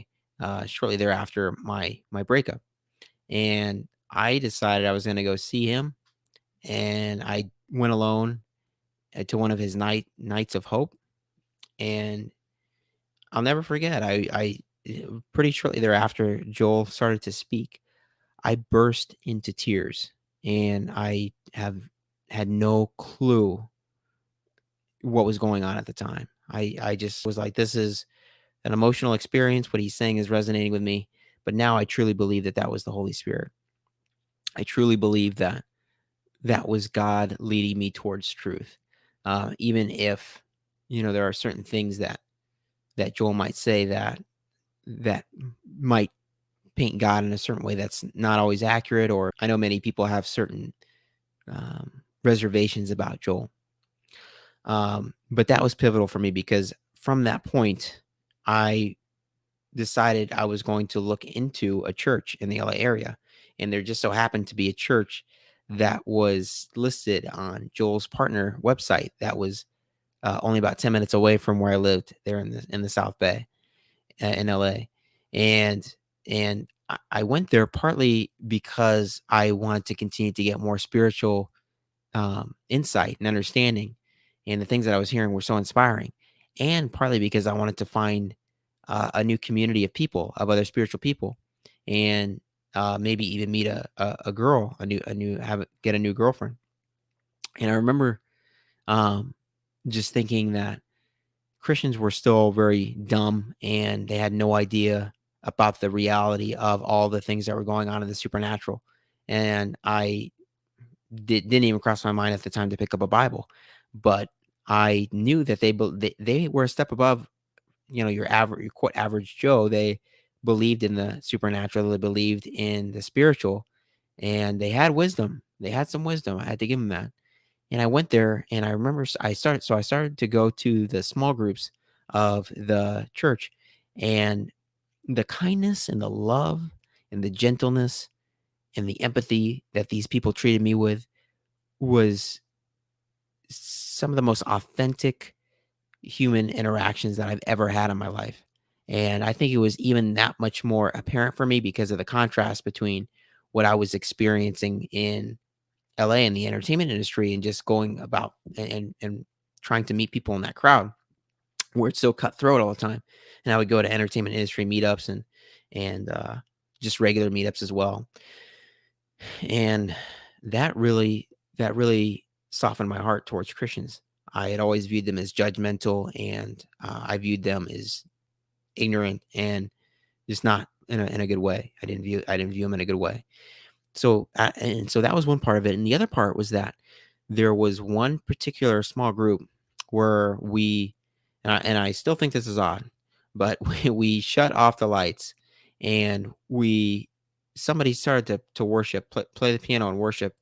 shortly thereafter my breakup. And I decided I was going to go see him, and I went alone to one of his nights of hope. And I'll never forget. Pretty shortly thereafter, Joel started to speak. I burst into tears, and I have had no clue what was going on at the time. I just was like, this is an emotional experience. What he's saying is resonating with me. But now I truly believe that that was the Holy Spirit. I truly believe that that was God leading me towards truth. Even if, there are certain things that Joel might say that might paint God in a certain way that's not always accurate, or I know many people have certain reservations about Joel. But that was pivotal for me because from that point, I decided I was going to look into a church in the LA area. And there just so happened to be a church that was listed on Joel's partner website that was only about 10 minutes away from where I lived there in the South Bay in LA. And I went there partly because I wanted to continue to get more spiritual insight and understanding, and the things that I was hearing were so inspiring, and partly because I wanted to find a new community of people, of other spiritual people, and maybe even meet a girl, get a new girlfriend. And I remember um, just thinking that Christians were still very dumb and they had no idea about the reality of all the things that were going on in the supernatural. And I didn't even cross my mind at the time to pick up a Bible, but I knew that they were a step above, your quote average Joe. They believed in the supernatural, they believed in the spiritual, and they had wisdom. They had some wisdom. I had to give them that. And I went there, and I remember I started to go to the small groups of the church, and the kindness and the love and the gentleness and the empathy that these people treated me with was some of the most authentic human interactions that I've ever had in my life. And I think it was even that much more apparent for me because of the contrast between what I was experiencing in LA in the entertainment industry and just going about and trying to meet people in that crowd where it's so cutthroat all the time. And I would go to entertainment industry meetups and just regular meetups as well. And that really softened my heart towards Christians. I had always viewed them as judgmental, and I viewed them as ignorant and just not in a good way. I didn't view them in a good way. So that was one part of it, and the other part was that there was one particular small group where we, and I still think this is odd, but we shut off the lights, and we somebody started to worship, play the piano and worship,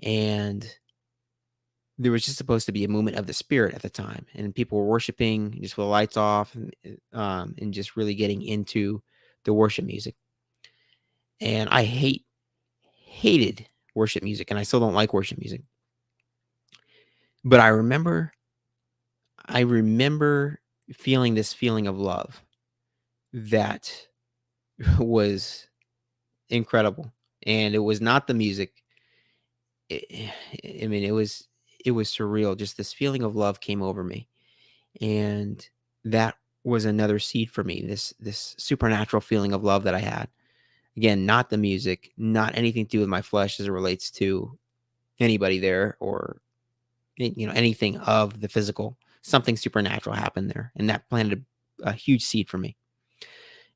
and there was just supposed to be a movement of the spirit at the time, and people were worshiping just with the lights off, and just really getting into the worship music. And I hated worship music, and I still don't like worship music. But I remember feeling this feeling of love that was incredible, and it was not the music. I I mean, it was surreal. Just this feeling of love came over me, and that was another seed for me. This supernatural feeling of love that I had. Again, not the music, not anything to do with my flesh as it relates to anybody there or anything of the physical. Something supernatural happened there, and that planted a huge seed for me.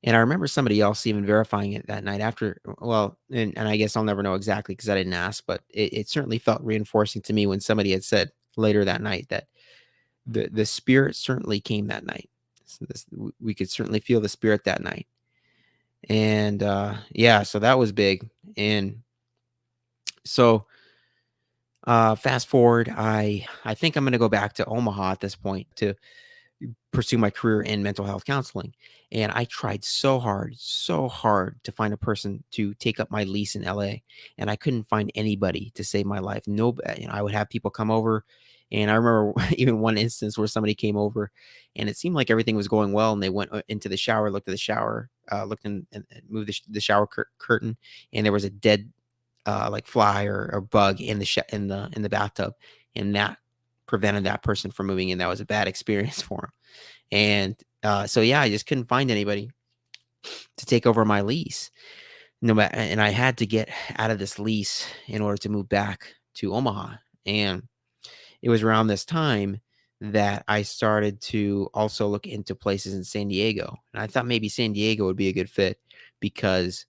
And I remember somebody else even verifying it that night after. Well, and I guess I'll never know exactly because I didn't ask, but it certainly felt reinforcing to me when somebody had said later that night that the spirit certainly came that night. So we could certainly feel the spirit that night. And yeah, so that was big. And so fast forward, I think I'm going to go back to Omaha at this point to pursue my career in mental health counseling. And I tried so hard to find a person to take up my lease in LA. And I couldn't find anybody to save my life. No, I would have people come over. And I remember even one instance where somebody came over and it seemed like everything was going well. And they went into the shower, looked at the shower, looked in and moved the shower curtain. And there was a dead like fly or bug in the bathtub. And that prevented that person from moving in. That was a bad experience for him. And so yeah, I just couldn't find anybody to take over my lease. No matter, and I had to get out of this lease in order to move back to Omaha. And it was around this time that I started to also look into places in San Diego. And I thought maybe San Diego would be a good fit because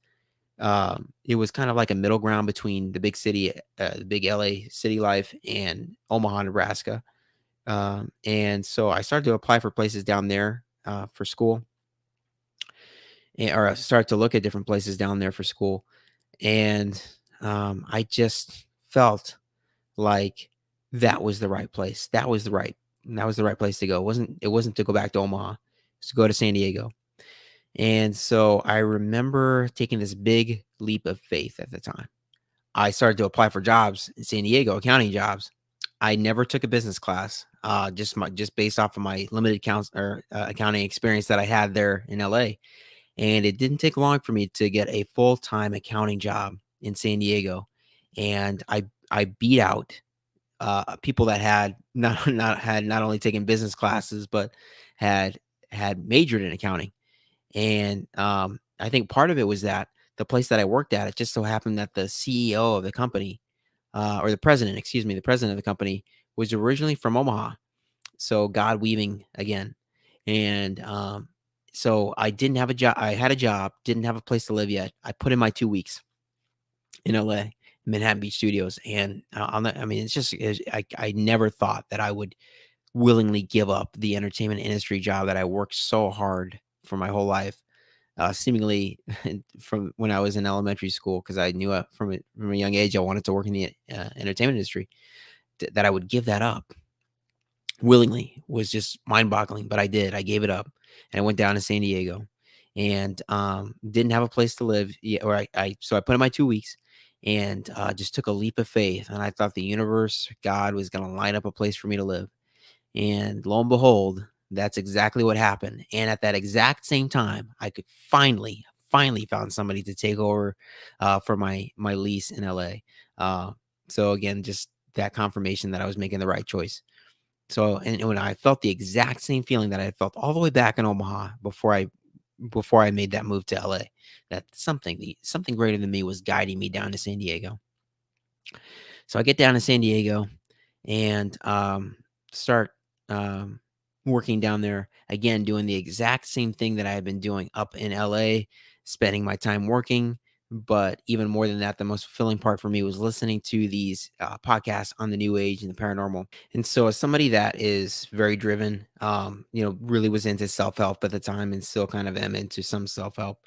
it was kind of like a middle ground between the big city, the big LA city life, and Omaha, Nebraska. And so I started to apply for places down there for school, or I started to look at different places down there for school. And I just felt like that was the right place. That was the right place to go. It wasn't to go back to Omaha. It was to go to San Diego. And so I remember taking this big leap of faith at the time. I started to apply for jobs in San Diego, accounting jobs. I never took a business class, just based off of my limited accounting experience that I had there in LA. And it didn't take long for me to get a full-time accounting job in San Diego, and I beat out people that had not only taken business classes but had majored in accounting. And I think part of it was that the place that I worked at, it just so happened that the CEO of the company, or the president, excuse me, the president of the company was originally from Omaha. So God weaving again. And so I didn't have a job. I had a job, didn't have a place to live yet. I put in my 2 weeks in LA, Manhattan Beach Studios. And I mean, I never thought that I would willingly give up the entertainment industry job that I worked so hard for my whole life, seemingly from when I was in elementary school, because I knew from a young age I wanted to work in the entertainment industry. That I would give that up willingly was just mind-boggling, but I did. I gave it up, and I went down to San Diego, and didn't have a place to live. Yeah, or I put in my 2 weeks, and just took a leap of faith, and I thought the universe, God, was going to line up a place for me to live. And lo and behold, that's exactly what happened. And at that exact same time, I could finally found somebody to take over for my lease in LA. So again, just that confirmation that I was making the right choice. So, and when I felt the exact same feeling that I had felt all the way back in Omaha before I made that move to LA, that something greater than me was guiding me down to San Diego. So I get down to San Diego and start um, working down there again, doing the exact same thing that I had been doing up in LA, spending my time working. But even more than that, the most fulfilling part for me was listening to these podcasts on the new age and the paranormal. And so, as somebody that is very driven, really was into self help at the time and still kind of am into some self help,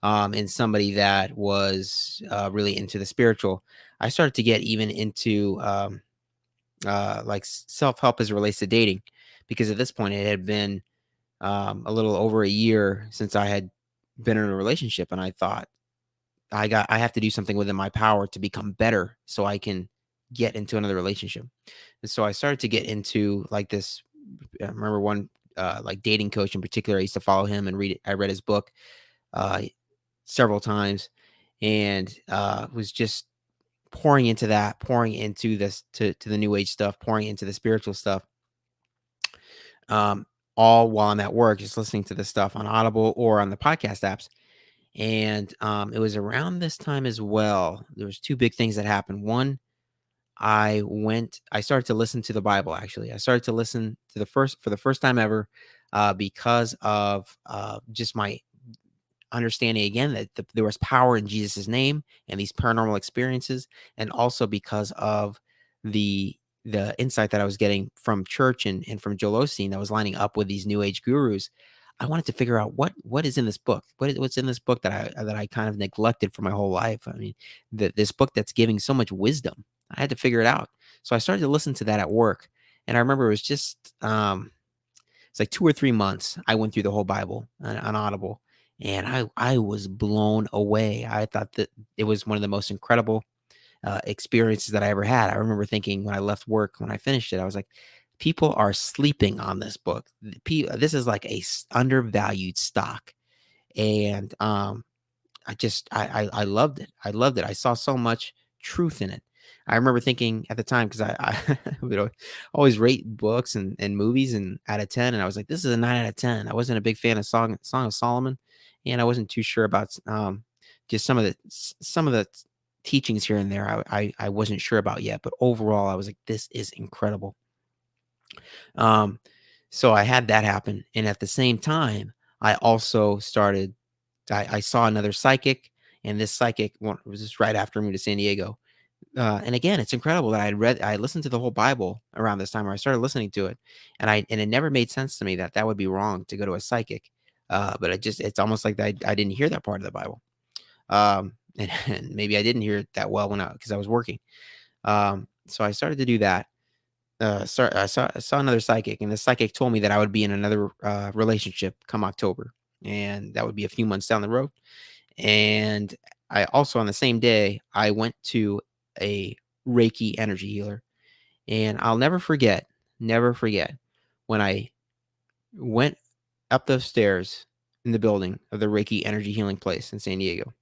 and somebody that was really into the spiritual, I started to get even into like self help as it relates to dating, because at this point it had been a little over a year since I had been in a relationship, and I thought I have to do something within my power to become better so I can get into another relationship. And so I started to get into like this. I remember one like dating coach in particular. I used to follow him and read it. I read his book uh, several times, and was just pouring into that, pouring into this to the new age stuff, pouring into the spiritual stuff. Um, all while I'm at work, just listening to this stuff on Audible or on the podcast apps. And it was around this time as well. There was two big things that happened. One, I started to listen to the Bible. Actually, I started to listen to for the first time ever, because of just my understanding again that there was power in Jesus' name and these paranormal experiences, and also because of the insight that I was getting from church and from Joel Osteen that was lining up with these new age gurus. I wanted to figure out what is in this book. What's in this book that I kind of neglected for my whole life. I mean, this book that's giving so much wisdom. I had to figure it out. So I started to listen to that at work, and I remember it was just it's like 2 or 3 months, I went through the whole Bible on Audible, and I was blown away. I thought that it was one of the most incredible, experiences that I ever had. I remember thinking when I left work, when I finished it, I was like, "People are sleeping on this book. This is like a undervalued stock." And, I loved it. I loved it. I saw so much truth in it. I remember thinking at the time, because I would always rate books and movies and out of 10, and I was like, "This is a 9 out of 10." I wasn't a big fan of Song of Solomon, and I wasn't too sure about, just some of the teachings here and there I wasn't sure about yet, but overall, I was like, "This is incredible." Um, so I had that happen, and at the same time, I also started I saw another psychic, and this psychic one was just right after I moved to San Diego. And again, it's incredible that I listened to the whole Bible around this time, or I started listening to it, and it never made sense to me that that would be wrong to go to a psychic. But it's almost like I didn't hear that part of the Bible. And maybe I didn't hear it that well because I was working. So I started to do that. I saw another psychic, and the psychic told me that I would be in another relationship come October, and that would be a few months down the road. And I also, on the same day, I went to a Reiki energy healer, and I'll never forget when I went up those stairs in the building of the Reiki energy healing place in San Diego.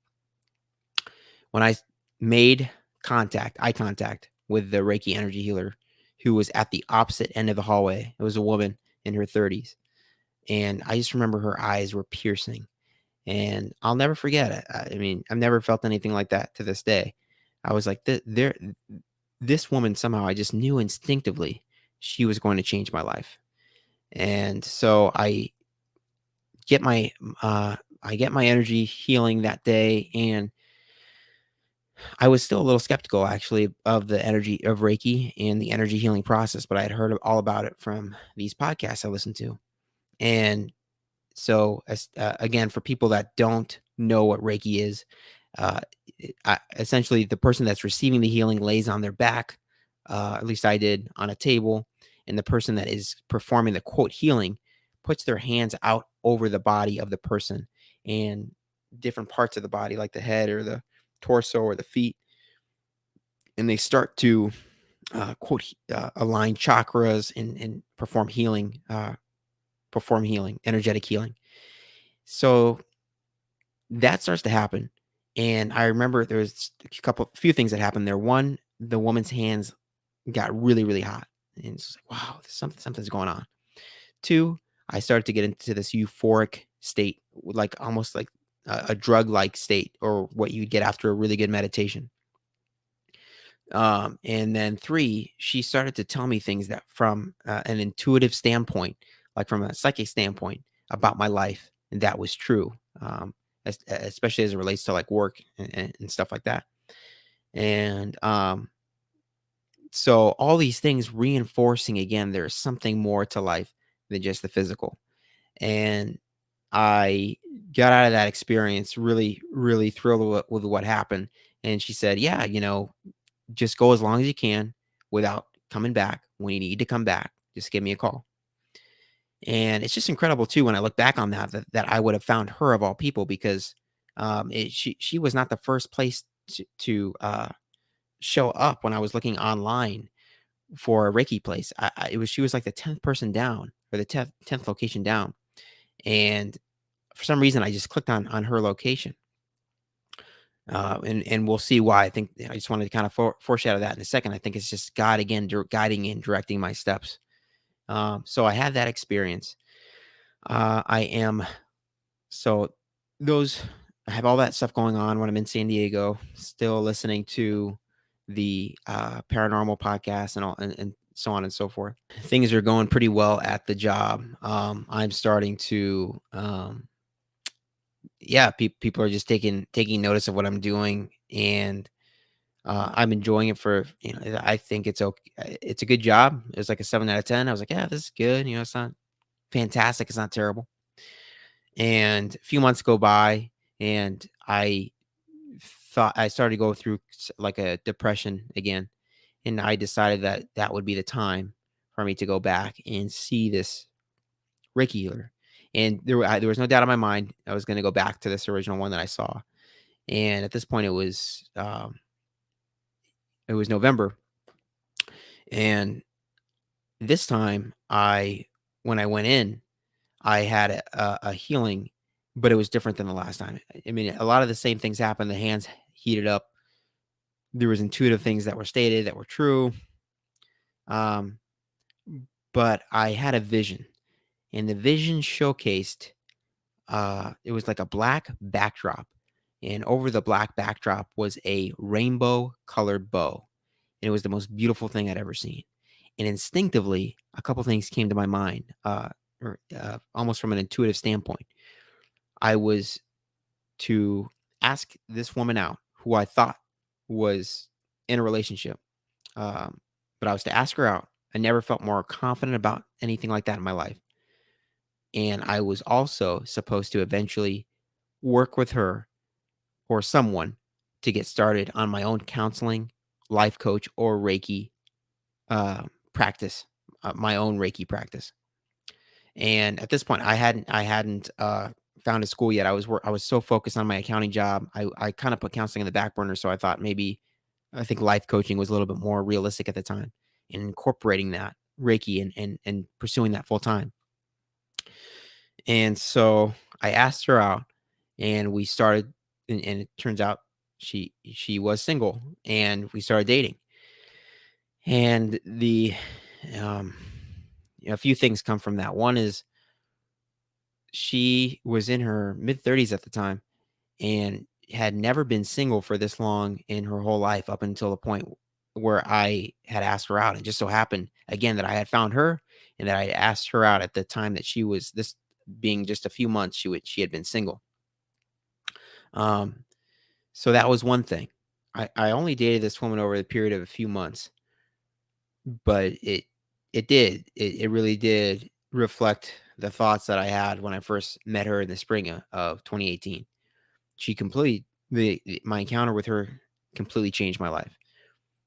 When I made eye contact with the Reiki energy healer who was at the opposite end of the hallway. It was a woman in her 30s. And I just remember her eyes were piercing. And I'll never forget it. I mean, I've never felt anything like that to this day. I was like, this woman somehow, I just knew instinctively she was going to change my life. And so get my I get my energy healing that day, and I was still a little skeptical actually of the energy of Reiki and the energy healing process, but I had heard all about it from these podcasts I listened to. And so, again, for people that don't know what Reiki is, uh, essentially the person that's receiving the healing lays on their back, at least I did, on a table, and the person that is performing the quote healing puts their hands out over the body of the person and different parts of the body, like the head or the torso or the feet, and they start to quote align chakras and perform healing, energetic healing. So that starts to happen, and I remember there was few things that happened there. One, the woman's hands got really, really hot, and it's like, wow, something's going on. Two, I started to get into this euphoric state, like almost like a drug-like state, or what you'd get after a really good meditation. And then three, she started to tell me things that from an intuitive standpoint, like from a psychic standpoint about my life, and that was true. Especially as it relates to like work and stuff like that. And so all these things reinforcing again, there's something more to life than just the physical. And I got out of that experience really, really thrilled with what happened. And she said, yeah, just go as long as you can without coming back. When you need to come back, just give me a call. And it's just incredible too when I look back on that I would have found her of all people, because she was not the first place to show up when I was looking online for a Reiki place. She was like the 10th person down, or the 10th location down, and for some reason I just clicked on her location. And we'll see why. I think I just wanted to kind of foreshadow that in a second. I think it's just God again guiding and directing my steps. So I had that experience. I am so those I have all that stuff going on when I'm in San Diego, still listening to the paranormal podcast and so on and so forth. Things are going pretty well at the job. I'm starting to yeah, people are just taking notice of what I'm doing, and I'm enjoying it for, I think it's okay. It's a good job. It was like a 7 out of 10. I was like, yeah, this is good. It's not fantastic. It's not terrible. And a few months go by, and I thought I started to go through like a depression again. And I decided that that would be the time for me to go back and see this Reiki healer. And there was no doubt in my mind I was going to go back to this original one that I saw. And at this point, it was November, and this time when I went in, I had a healing, but it was different than the last time. I mean, a lot of the same things happened. The hands heated up. There was intuitive things that were stated that were true. Um, but I had a vision, and the vision showcased. It was like a black backdrop, and over the black backdrop was a rainbow colored bow. And it was the most beautiful thing I'd ever seen. And instinctively, a couple things came to my mind, almost from an intuitive standpoint. I was to ask this woman out, who I thought was in a relationship. Um, but I was to ask her out. I never felt more confident about anything like that in my life. And I was also supposed to eventually work with her or someone to get started on my own counseling, life coach, or Reiki practice, my own Reiki practice. And at this point, I hadn't found a school yet. I was so focused on my accounting job. I kind of put counseling in the back burner. So I thought maybe I think life coaching was a little bit more realistic at the time, and incorporating that Reiki and pursuing that full time. And so I asked her out, and we started, and it turns out she was single, and we started dating. And um, a few things come from that. One is she was in her mid 30s at the time, and had never been single for this long in her whole life up until the point where I had asked her out. And just so happened again that I had found her, and that I asked her out at the time that this being just a few months, she had been single. Um, so that was one thing. I only dated this woman over the period of a few months, but it really did reflect the thoughts that I had when I first met her in the spring of 2018. She completely my encounter with her completely changed my life.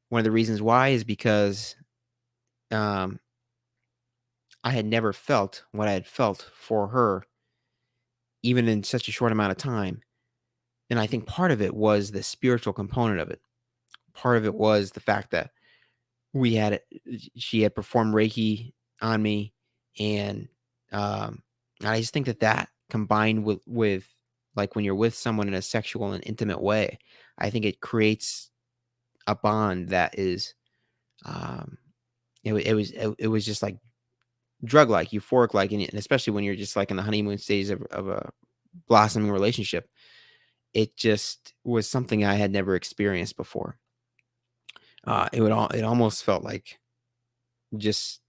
One of the reasons why is because um, I had never felt what I had felt for her, even in such a short amount of time. And I think part of it was the spiritual component of it. Part of it was the fact that we had she had performed Reiki on me, and um, I just think that combined with like when you're with someone in a sexual and intimate way, I think it creates a bond that is um, it was just like drug like euphoric like, and especially when you're just like in the honeymoon stage of a blossoming relationship, it just was something I had never experienced before. It almost felt like just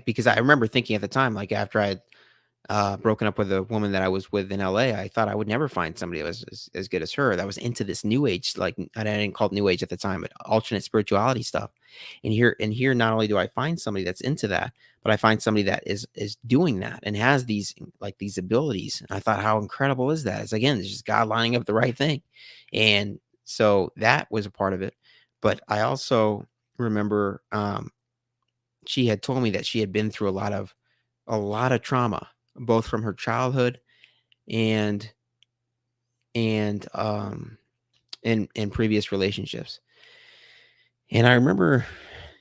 because I remember thinking at the time, like after I had broken up with a woman that I was with in LA, I thought I would never find somebody that was as good as her. That was into this new age, like I didn't call it new age at the time, but alternate spirituality stuff. And here, not only do I find somebody that's into that, but I find somebody that is doing that and has these abilities. And I thought, how incredible is that? It's again, it's just God lining up the right thing. And so that was a part of it. But I also remember she had told me that she had been through a lot of trauma, both from her childhood and and in previous relationships. And I remember,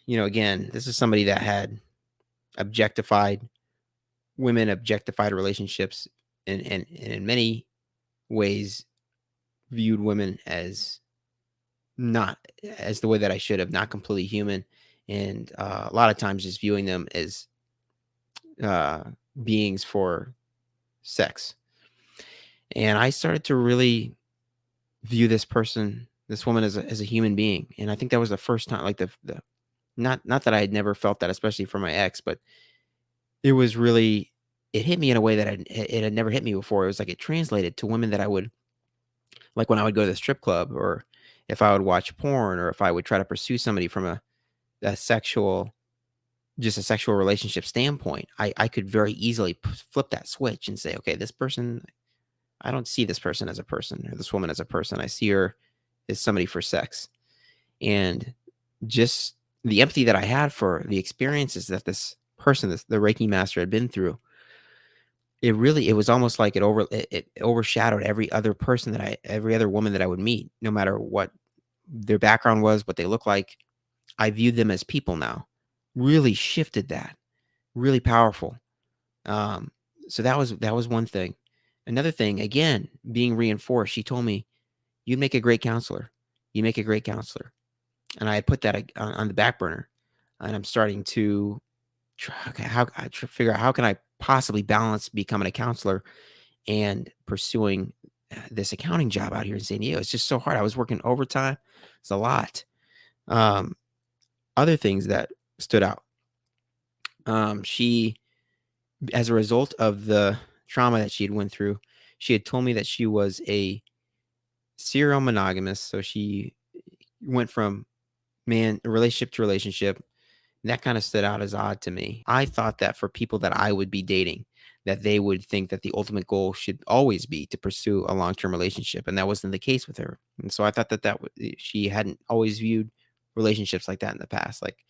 again, this is somebody that had objectified women, objectified relationships, and in many ways viewed women as not as the way that I should have, not completely human, and a lot of times just viewing them as uh, beings for sex. And I started to really view this woman as a human being. And I think that was the first time, like the not that I had never felt that, especially for my ex, but it was really, it hit me in a way that it had never hit me before. It was like it translated to women that I would like when I would go to the strip club, or if I would watch porn, or if I would try to pursue somebody from a sexual, just a sexual relationship standpoint. I could very easily flip that switch and say, okay, this person, I don't see this person as a person, or this woman as a person. I see her as somebody for sex. And just the empathy that I had for the experiences that this person, the Reiki master, had been through, it was almost like it overshadowed every other woman that I would meet, no matter what their background was, what they look like. I viewed them as people now. Really shifted that. Really powerful. Um, so that was one thing. Another thing, again, being reinforced. She told me, "You'd make a great counselor. You make a great counselor." And I put that on the back burner, and I'm starting to try, okay, figure out how can I possibly balance becoming a counselor and pursuing this accounting job out here in San Diego. It's just so hard. I was working overtime. It's a lot. Um, Other things that stood out. She, as a result of the trauma that she had went through, she had told me that she was a serial monogamous. So she went from relationship to relationship. That kind of stood out as odd to me. I thought that for people that I would be dating, that they would think that the ultimate goal should always be to pursue a long-term relationship, and that wasn't the case with her. And so I thought she hadn't always viewed relationships like that in the past. Like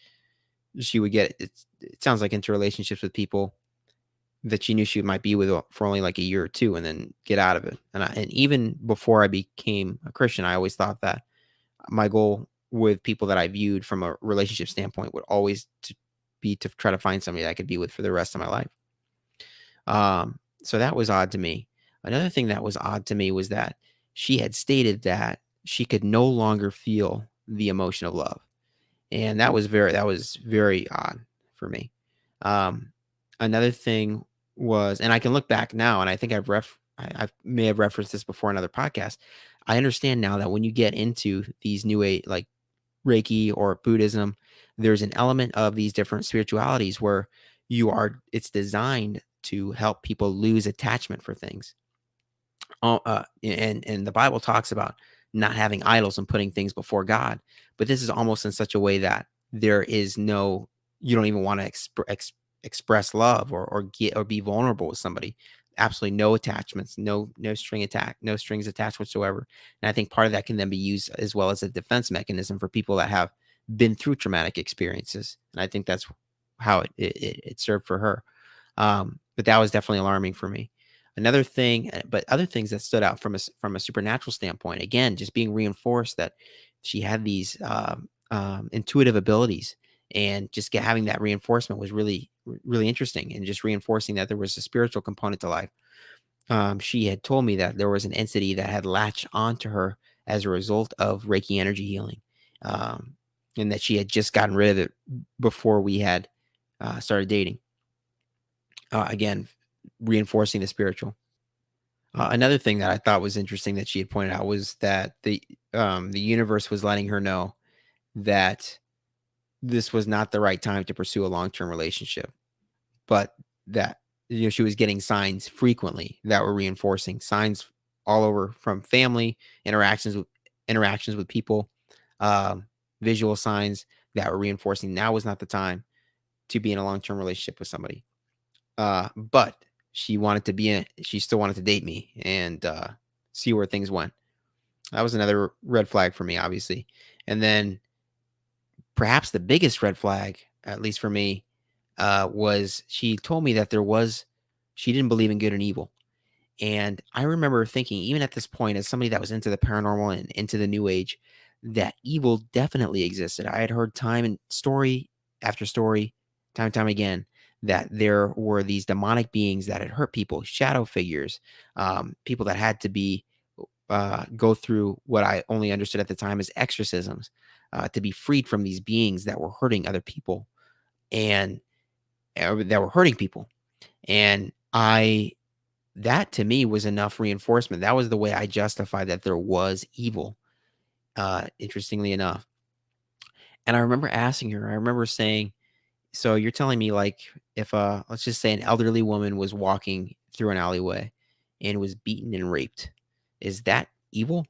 she would get it sounds like into relationships with people that she knew she might be with for only like a year or two, and then get out of it. And even before I became a Christian, I always thought that my goal with people that I viewed from a relationship standpoint would always be to try to find somebody that I could be with for the rest of my life. So that was odd to me. Another thing that was odd to me was that she had stated that she could no longer feel the emotion of love. And that was very odd for me. Um, Another thing was, and I can look back now, and I think I may have referenced this before in another podcast. I understand now that when you get into these new age, like Reiki or Buddhism, there's an element of these different spiritualities where it's designed to help people lose attachment for things. And the Bible talks about not having idols and putting things before God, but this is almost in such a way that there is no, you don't even want to express love or get or be vulnerable with somebody. Absolutely no attachments, no strings attached whatsoever. And I think part of that can then be used as well as a defense mechanism for people that have been through traumatic experiences. And I think that's how it served for her. But that was definitely alarming for me. Another thing, but other things that stood out from a supernatural standpoint, again, just being reinforced that she had these intuitive abilities, and just having that reinforcement was really interesting, and just reinforcing that there was a spiritual component to life. She had told me that there was an entity that had latched onto her as a result of Reiki energy healing, um, and that she had just gotten rid of it before we had started dating. Again, reinforcing the spiritual. Another thing that I thought was interesting that she had pointed out was that the universe was letting her know that this was not the right time to pursue a long-term relationship, but that she was getting signs frequently that were reinforcing signs all over, from family interactions with people, um, visual signs that were reinforcing now was not the time to be in a long-term relationship with somebody. But she still wanted to date me and see where things went. That was another red flag for me, obviously. And then perhaps the biggest red flag, at least for me, was she told me that she didn't believe in good and evil. And I remember thinking, even at this point, as somebody that was into the paranormal and into the new age, that evil definitely existed. I had heard time and story after story, time and time again, that there were these demonic beings that had hurt people, shadow figures, people that had to go through what I only understood at the time as exorcisms, to be freed from these beings that were hurting other people and that were hurting people. And that to me was enough reinforcement. That was the way I justified that there was evil, interestingly enough. And I remember asking her, I remember saying, so you're telling me, like, if let's just say an elderly woman was walking through an alleyway and was beaten and raped, is that evil?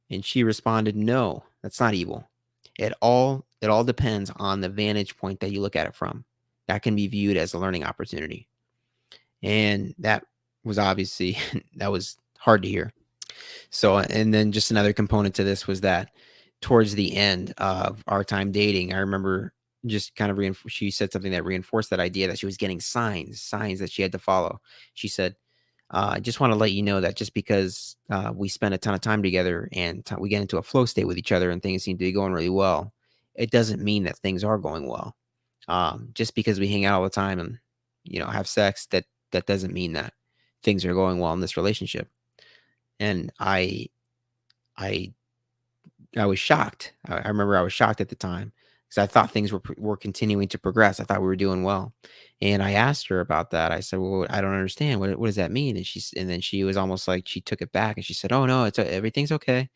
And she responded, no, that's not evil. It all depends on the vantage point that you look at it from. That can be viewed as a learning opportunity. And that was obviously that was hard to hear. So, and then just another component to this was that towards the end of our time dating, I remember just kind of she said something that reinforced that idea that she was getting signs that she had to follow. She said, I just want to let you know that just because we spend a ton of time together and we get into a flow state with each other and things seem to be going really well, it doesn't mean that things are going well. Just because we hang out all the time and have sex, that doesn't mean that things are going well in this relationship. And I I was shocked. I remember I was shocked at the time because I thought things were continuing to progress. I thought we were doing well, and I asked her about that. I said, "Well, I don't understand. What does that mean?" And then she was almost like she took it back and she said, "Oh no, everything's okay.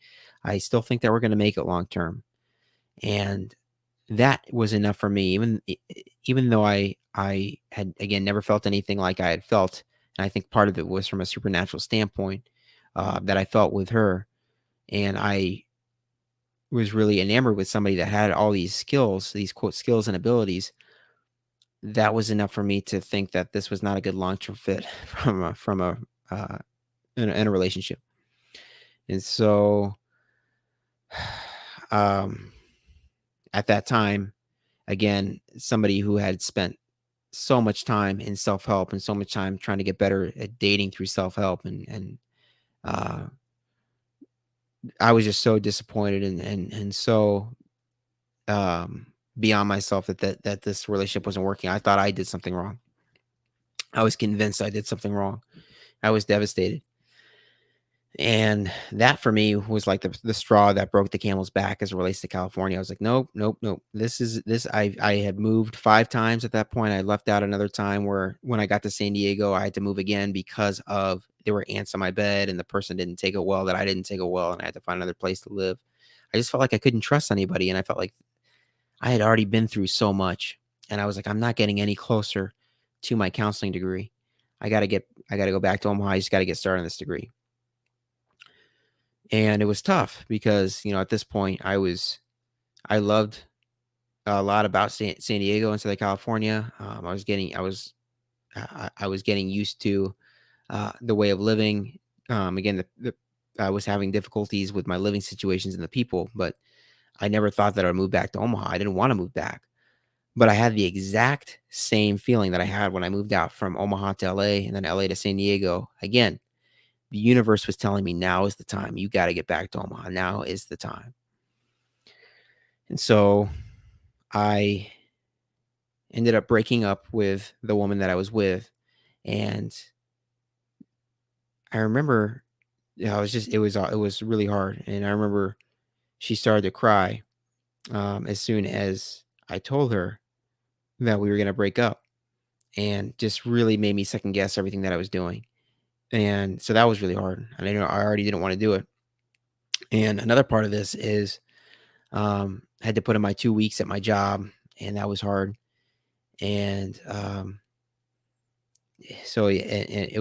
I still think that we're going to make it long term." And that was enough for me, even though I had again never felt anything like I had felt, and I think part of it was from a supernatural standpoint that I felt with her, and I was really enamored with somebody that had all these skills, these quote skills and abilities. That was enough for me to think that this was not a good long-term fit from a uh, in a relationship. And so, um, at that time, again, somebody who had spent so much time in self-help and so much time trying to get better at dating through self-help, and uh, I was just so disappointed and so beyond myself that this relationship wasn't working. I thought I did something wrong. I was convinced I did something wrong. I was devastated. And that for me was like the straw that broke the camel's back as it relates to California. I was like, nope, nope, nope. This. I had moved 5 times at that point. I left out another time where when I got to San Diego, I had to move again because of there were ants on my bed and the person didn't take it well, that I didn't take it well, and I had to find another place to live. I just felt like I couldn't trust anybody, and I felt like I had already been through so much, and I was like, I'm not getting any closer to my counseling degree. I gotta go back to Omaha. I just got to get started on this degree. And it was tough because, at this point I loved a lot about San Diego and Southern California. I was getting used to the way of living. Again, I was having difficulties with my living situations and the people, but I never thought that I'd move back to Omaha. I didn't want to move back, but I had the exact same feeling that I had when I moved out from Omaha to LA and then LA to San Diego. Again, the universe was telling me now is the time. You got to get back to Omaha. Now is the time. And so I ended up breaking up with the woman that I was with. And I remember, it was really hard. And I remember she started to cry as soon as I told her that we were going to break up, and just really made me second guess everything that I was doing. And so that was really hard. And I already didn't want to do it. And another part of this is I had to put in my 2 weeks at my job, and that was hard. And so and it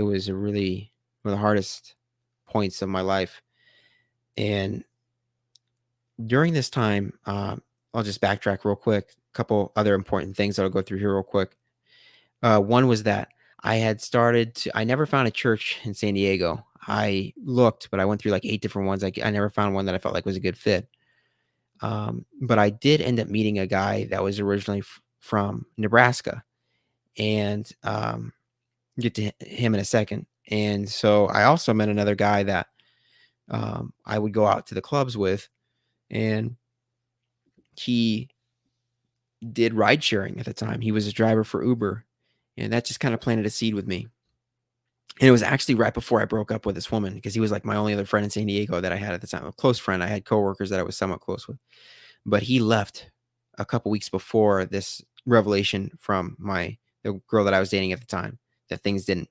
was a really one of the hardest points of my life. And during this time, I'll just backtrack real quick. A couple other important things that I'll go through here real quick. One was that I never found a church in San Diego. I looked, but I went through like 8 different ones. I never found one that I felt like was a good fit. But I did end up meeting a guy that was originally from Nebraska, and get to him in a second. And so I also met another guy that I would go out to the clubs with, and he did ride sharing at the time. He was a driver for Uber, and that just kind of planted a seed with me. And it was actually right before I broke up with this woman, because he was like my only other friend in San Diego that I had at the time, a close friend. I had coworkers that I was somewhat close with, but he left a couple weeks before this revelation from the girl that I was dating at the time, that things didn't,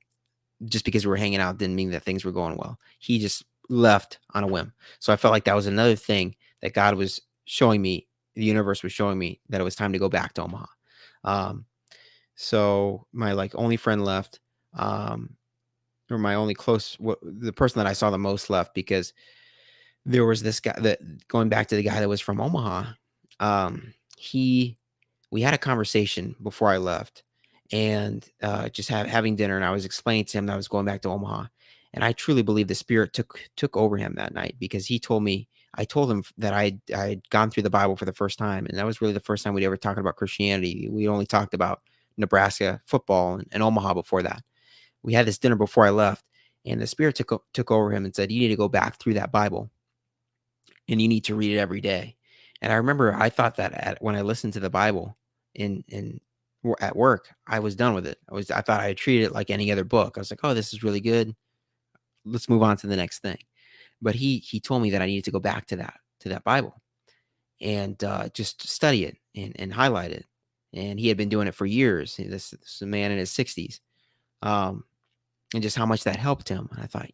just because we were hanging out didn't mean that things were going well. He just left on a whim. So I felt like that was another thing that God was showing me, the universe was showing me that it was time to go back to Omaha. So my like only friend left, or my only the person that I saw the most left, because there was this guy that, going back to the guy that was from Omaha, he we had a conversation before I left, and just having dinner, and I was explaining to him that I was going back to Omaha, and I truly believe the spirit took over him that night, because he told me, I told him that I'd gone through the Bible for the first time, and that was really the first time we'd ever talked about Christianity. We only talked about Nebraska football and Omaha before that. We had this dinner before I left, and the spirit took over him and said, you need to go back through that Bible, and you need to read it every day. And I remember I thought that when I listened to the Bible at work, I was done with it. I thought I had treated it like any other book. I was like, oh, this is really good. Let's move on to the next thing. But he told me that I needed to go back to that Bible, and just study it and highlight it. And he had been doing it for years. This is a man in his 60s. And just how much that helped him. And I thought,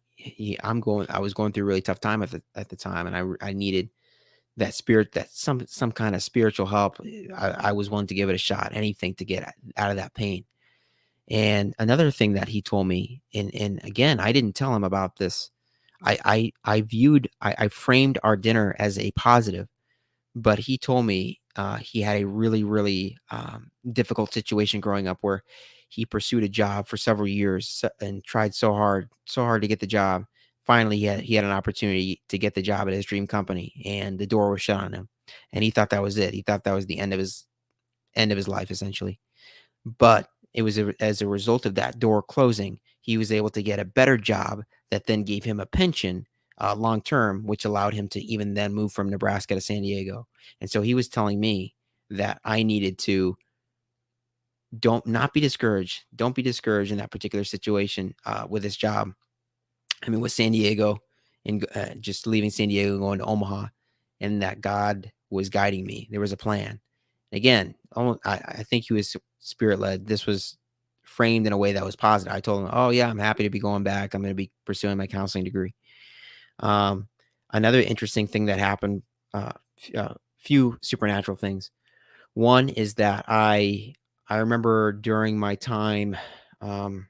I was going through a really tough time at the time, and I needed that spirit, that some kind of spiritual help. I was willing to give it a shot, anything to get out of that pain. And another thing that he told me, and again, I didn't tell him about this. I framed our dinner as a positive, but he told me he had a really, really difficult situation growing up, where he pursued a job for several years and tried so hard to get the job. Finally, he had an opportunity to get the job at his dream company, and the door was shut on him. And he thought that was it. He thought that was the end of his life, essentially. But it was as a result of that door closing, he was able to get a better job that then gave him a pension long term, which allowed him to even then move from Nebraska to San Diego. And so he was telling me that I needed to don't not be discouraged. Don't be discouraged in that particular situation with this job. I mean, with San Diego, and just leaving San Diego and going to Omaha, and that God was guiding me. There was a plan. Again, I think he was spirit led. This was framed in a way that was positive. I told him, "Oh yeah, I'm happy to be going back. I'm going to be pursuing my counseling degree." Another interesting thing that happened a few supernatural things. One is that I remember um,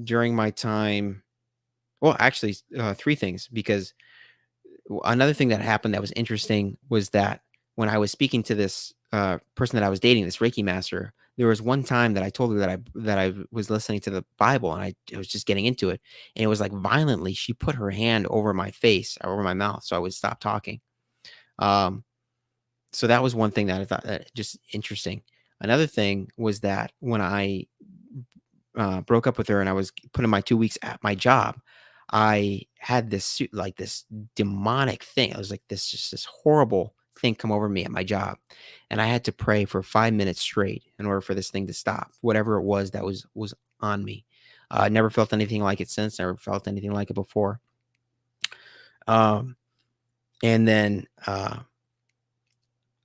during my time. Well, actually, three things, because another thing that happened that was interesting was that when I was speaking to this person that I was dating, this Reiki master, there was one time that I told her that I was listening to the Bible, and I was just getting into it, and it was like violently she put her hand over my face, over my mouth, so I would stop talking. Um, so that was one thing that I thought just interesting. Another thing was that when I broke up with her and I was put in my 2 weeks at my job, I had this like this demonic thing. It was like this horrible thing come over me at my job, and I had to pray for 5 minutes straight in order for this thing to stop. Whatever it was that was on me. Never felt anything like it since. Never felt anything like it before. Um, and then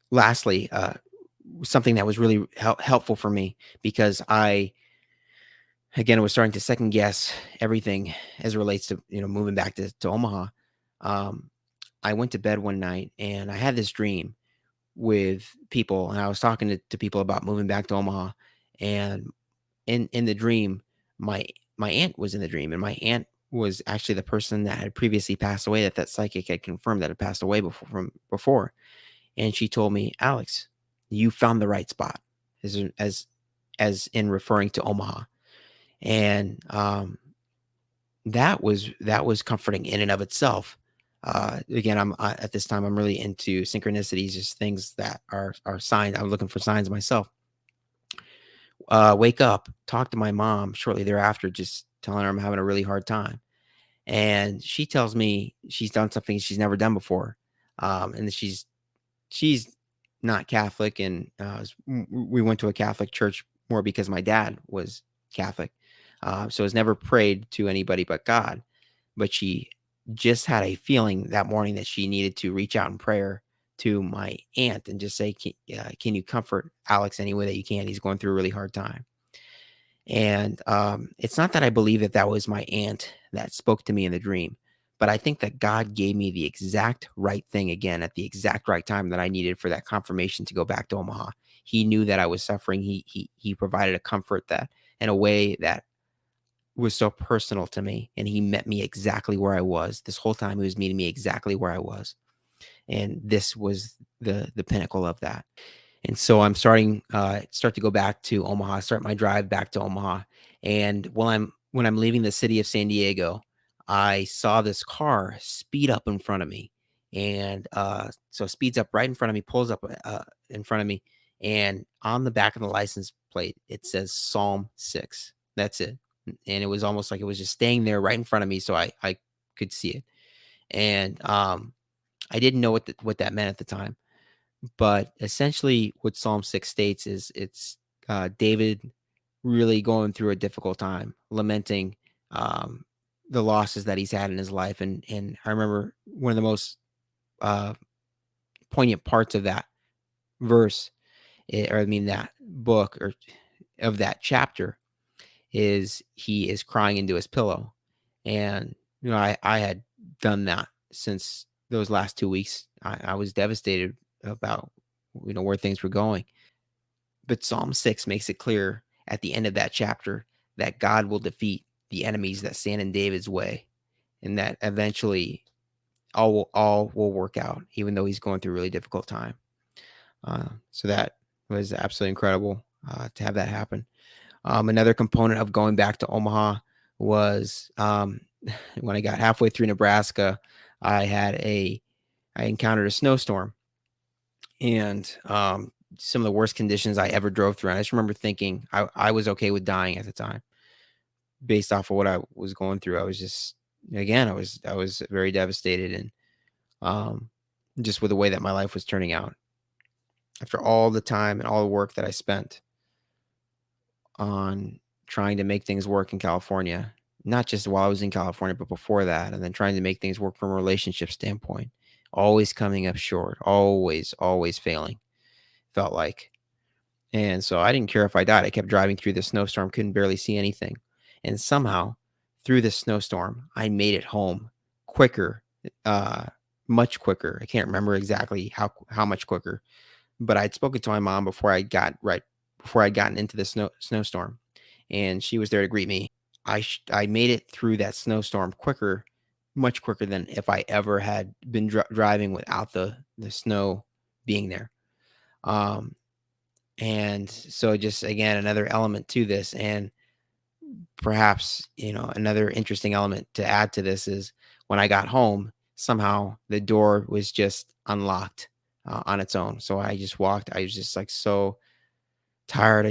lastly, something that was really helpful for me, because I again was starting to second guess everything as it relates to moving back to Omaha. Um, I went to bed one night and I had this dream with people, and I was talking to people about moving back to Omaha. And in the dream, my my aunt was in the dream, and my aunt was actually the person that had previously passed away, that psychic had confirmed that had passed away before. And she told me, Alex, you found the right spot, as in referring to Omaha. And that was comforting in and of itself. Again, at this time I'm really into synchronicities, just things that are signs. I'm looking for signs myself. Wake up, talk to my mom shortly thereafter, just telling her I'm having a really hard time, and she tells me she's done something she's never done before, and she's not Catholic, and we went to a Catholic church more because my dad was Catholic, so has never prayed to anybody but God. But she just had a feeling that morning that she needed to reach out in prayer to my aunt and just say, "Can you comfort Alex any way that you can? He's going through a really hard time." And it's not that I believe that that was my aunt that spoke to me in the dream, but I think that God gave me the exact right thing again at the exact right time that I needed for that confirmation to go back to Omaha. He knew that I was suffering. He provided a comfort that in a way that was so personal to me, and he met me exactly where I was. This whole time he was meeting me exactly where I was. And this was the pinnacle of that. And so I'm start to go back to Omaha, start my drive back to Omaha. And when I'm leaving the city of San Diego, I saw this car speed up in front of me. And so it speeds up right in front of me, pulls up in front of me, and on the back of the license plate it says Psalm 6. That's it. And it was almost like it was just staying there right in front of me, so I could see it. And I didn't know what that meant at the time, but essentially, what Psalm 6 states is it's David really going through a difficult time, lamenting um, the losses that he's had in his life. And I remember one of the most uh, poignant parts of that verse, or I mean that book, or of that chapter, is he is crying into his pillow. And I had done that since those last 2 weeks. I was devastated about where things were going. But Psalm 6 makes it clear at the end of that chapter that God will defeat the enemies that stand in David's way, and that eventually all will work out, even though he's going through a really difficult time. So that was absolutely incredible to have that happen. Another component of going back to Omaha was when I got halfway through Nebraska, I encountered a snowstorm, and some of the worst conditions I ever drove through. And I just remember thinking I was okay with dying at the time, based off of what I was going through. I was just, again, I was very devastated, and um, just with the way that my life was turning out after all the time and all the work that I spent on trying to make things work in California, not just while I was in California, but before that, and then trying to make things work from a relationship standpoint, always coming up short, always failing, felt like. And so I didn't care if I died. I kept driving through the snowstorm, couldn't barely see anything. And somehow, through the snowstorm, I made it home quicker, uh, much quicker. I can't remember exactly how much quicker, but I'd spoken to my mom before I'd gotten into the snowstorm, and she was there to greet me. I made it through that snowstorm quicker, much quicker than if I ever had been driving without the snow being there. Um, and so just again another element to this, and perhaps another interesting element to add to this is when I got home, somehow the door was just unlocked on its own. So I just walked. I was just like so tired.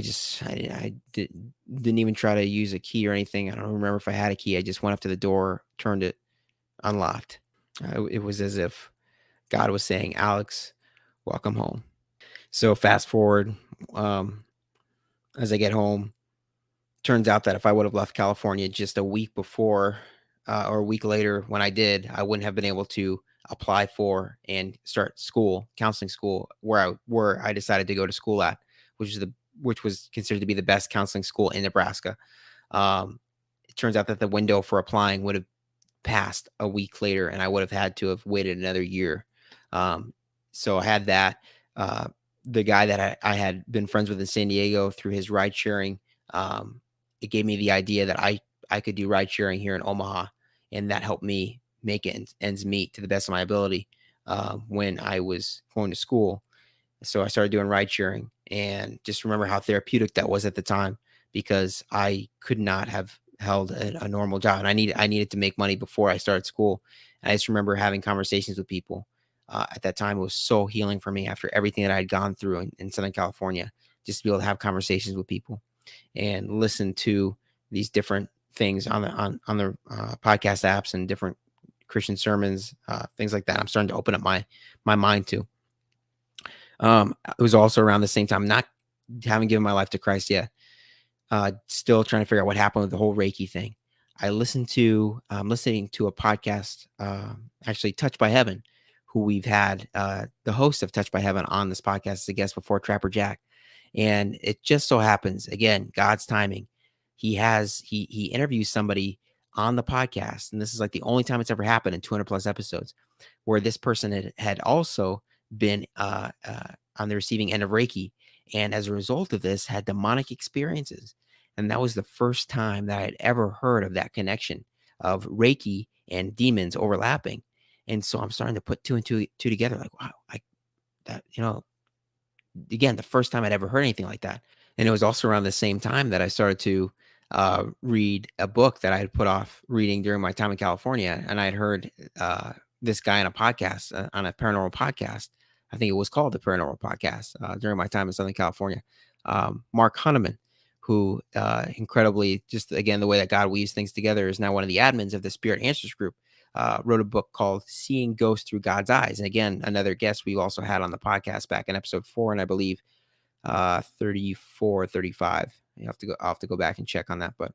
Didn't even try to use a key or anything. I don't remember if I had a key. I just went up to the door, turned it, unlocked. It was as if God was saying, "Alex, welcome home." So fast forward, um, as I get home, turns out that if I would have left California just a week before, or a week later when I did, I wouldn't have been able to apply for and start counseling school where I decided to go to school at, which was considered to be the best counseling school in Nebraska. Um, it turns out that the window for applying would have passed a week later, and I would have had to have waited another year. Um, so I had that. Uh, the guy that I had been friends with in San Diego through his ride sharing, um, it gave me the idea that I could do ride sharing here in Omaha, and that helped me make ends meet to the best of my ability when I was going to school. So I started doing ride sharing, and just remember how therapeutic that was at the time, because I could not have held a normal job, and I needed to make money before I started school. And I just remember having conversations with people. At that time, it was so healing for me after everything that I had gone through in Southern California, just to be able to have conversations with people and listen to these different things on the podcast apps and different Christian sermons, things like that. I'm starting to open up my mind to. It was also around the same time, not having given my life to Christ yet, still trying to figure out what happened with the whole Reiki thing. Listening to a podcast, actually Touched by Heaven, who we've had the host of Touched by Heaven on this podcast as a guest before, Trapper Jack. And it just so happens, again, God's timing. He interviews somebody on the podcast, and this is like the only time it's ever happened in 200 plus episodes, where this person had also been on the receiving end of Reiki, and as a result of this, had demonic experiences. And that was the first time that I had ever heard of that connection of Reiki and demons overlapping. And so I'm starting to put two and two together, like, wow, like that, again, the first time I'd ever heard anything like that. And it was also around the same time that I started to read a book that I had put off reading during my time in California. And I had heard this guy on a podcast, on a paranormal podcast. I think it was called the Paranormal Podcast during my time in Southern California. Mark Hunneman, who incredibly, just again, the way that God weaves things together, is now one of the admins of the Spirit Answers group. Wrote a book called Seeing Ghosts Through God's Eyes. And again, another guest we also had on the podcast back in episode 4, and I believe 34, 35. I'll have to go back and check on that. But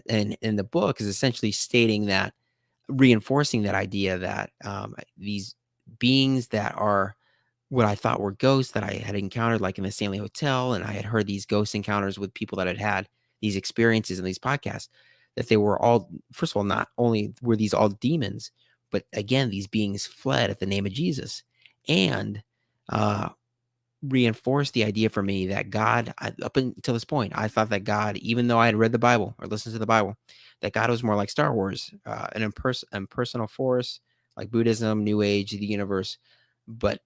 and the book is essentially stating that, reinforcing that idea that these beings that are what I thought were ghosts that I had encountered, like in the Stanley Hotel, and I had heard these ghost encounters with people that had these experiences in these podcasts, that they were all, first of all, not only were these all demons, but again, these beings fled at the name of Jesus, and uh, reinforced the idea for me that God, up until this point, I thought that God, even though I had read the Bible or listened to the Bible, that God was more like Star Wars, an impersonal force like Buddhism, New Age, the universe. But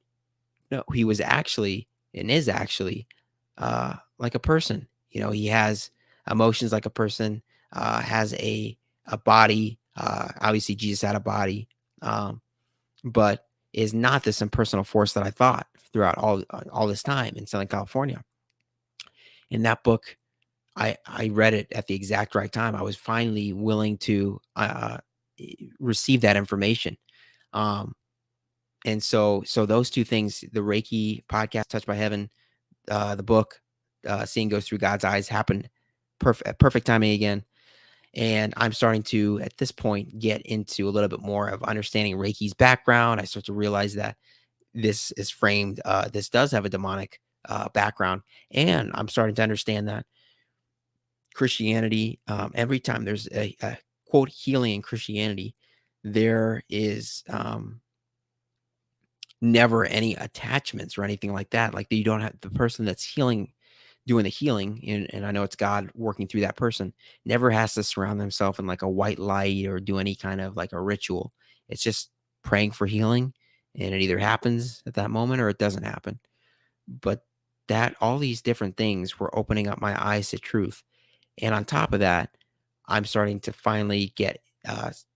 no, he was actually and is actually like a person. He has emotions like a person, has a body. Obviously, Jesus had a body, but is not this impersonal force that I thought throughout all this time in Southern California. In that book, I read it at the exact right time. I was finally willing to receive that information. Um, and so those two things, the Reiki podcast, Touched by Heaven, the book, Seeing Goes Through God's Eyes, happened perfect timing again. And I'm starting to, at this point, get into a little bit more of understanding Reiki's background. I start to realize that this does have a demonic background. And I'm starting to understand that Christianity, every time there's a quote healing in Christianity, there is never any attachments or anything like that. Like you don't have the person that's doing the healing, and I know it's God working through that person, never has to surround themselves in like a white light or do any kind of like a ritual. It's just praying for healing, and it either happens at that moment or it doesn't happen. But that all these different things were opening up my eyes to truth. And on top of that, I'm starting to finally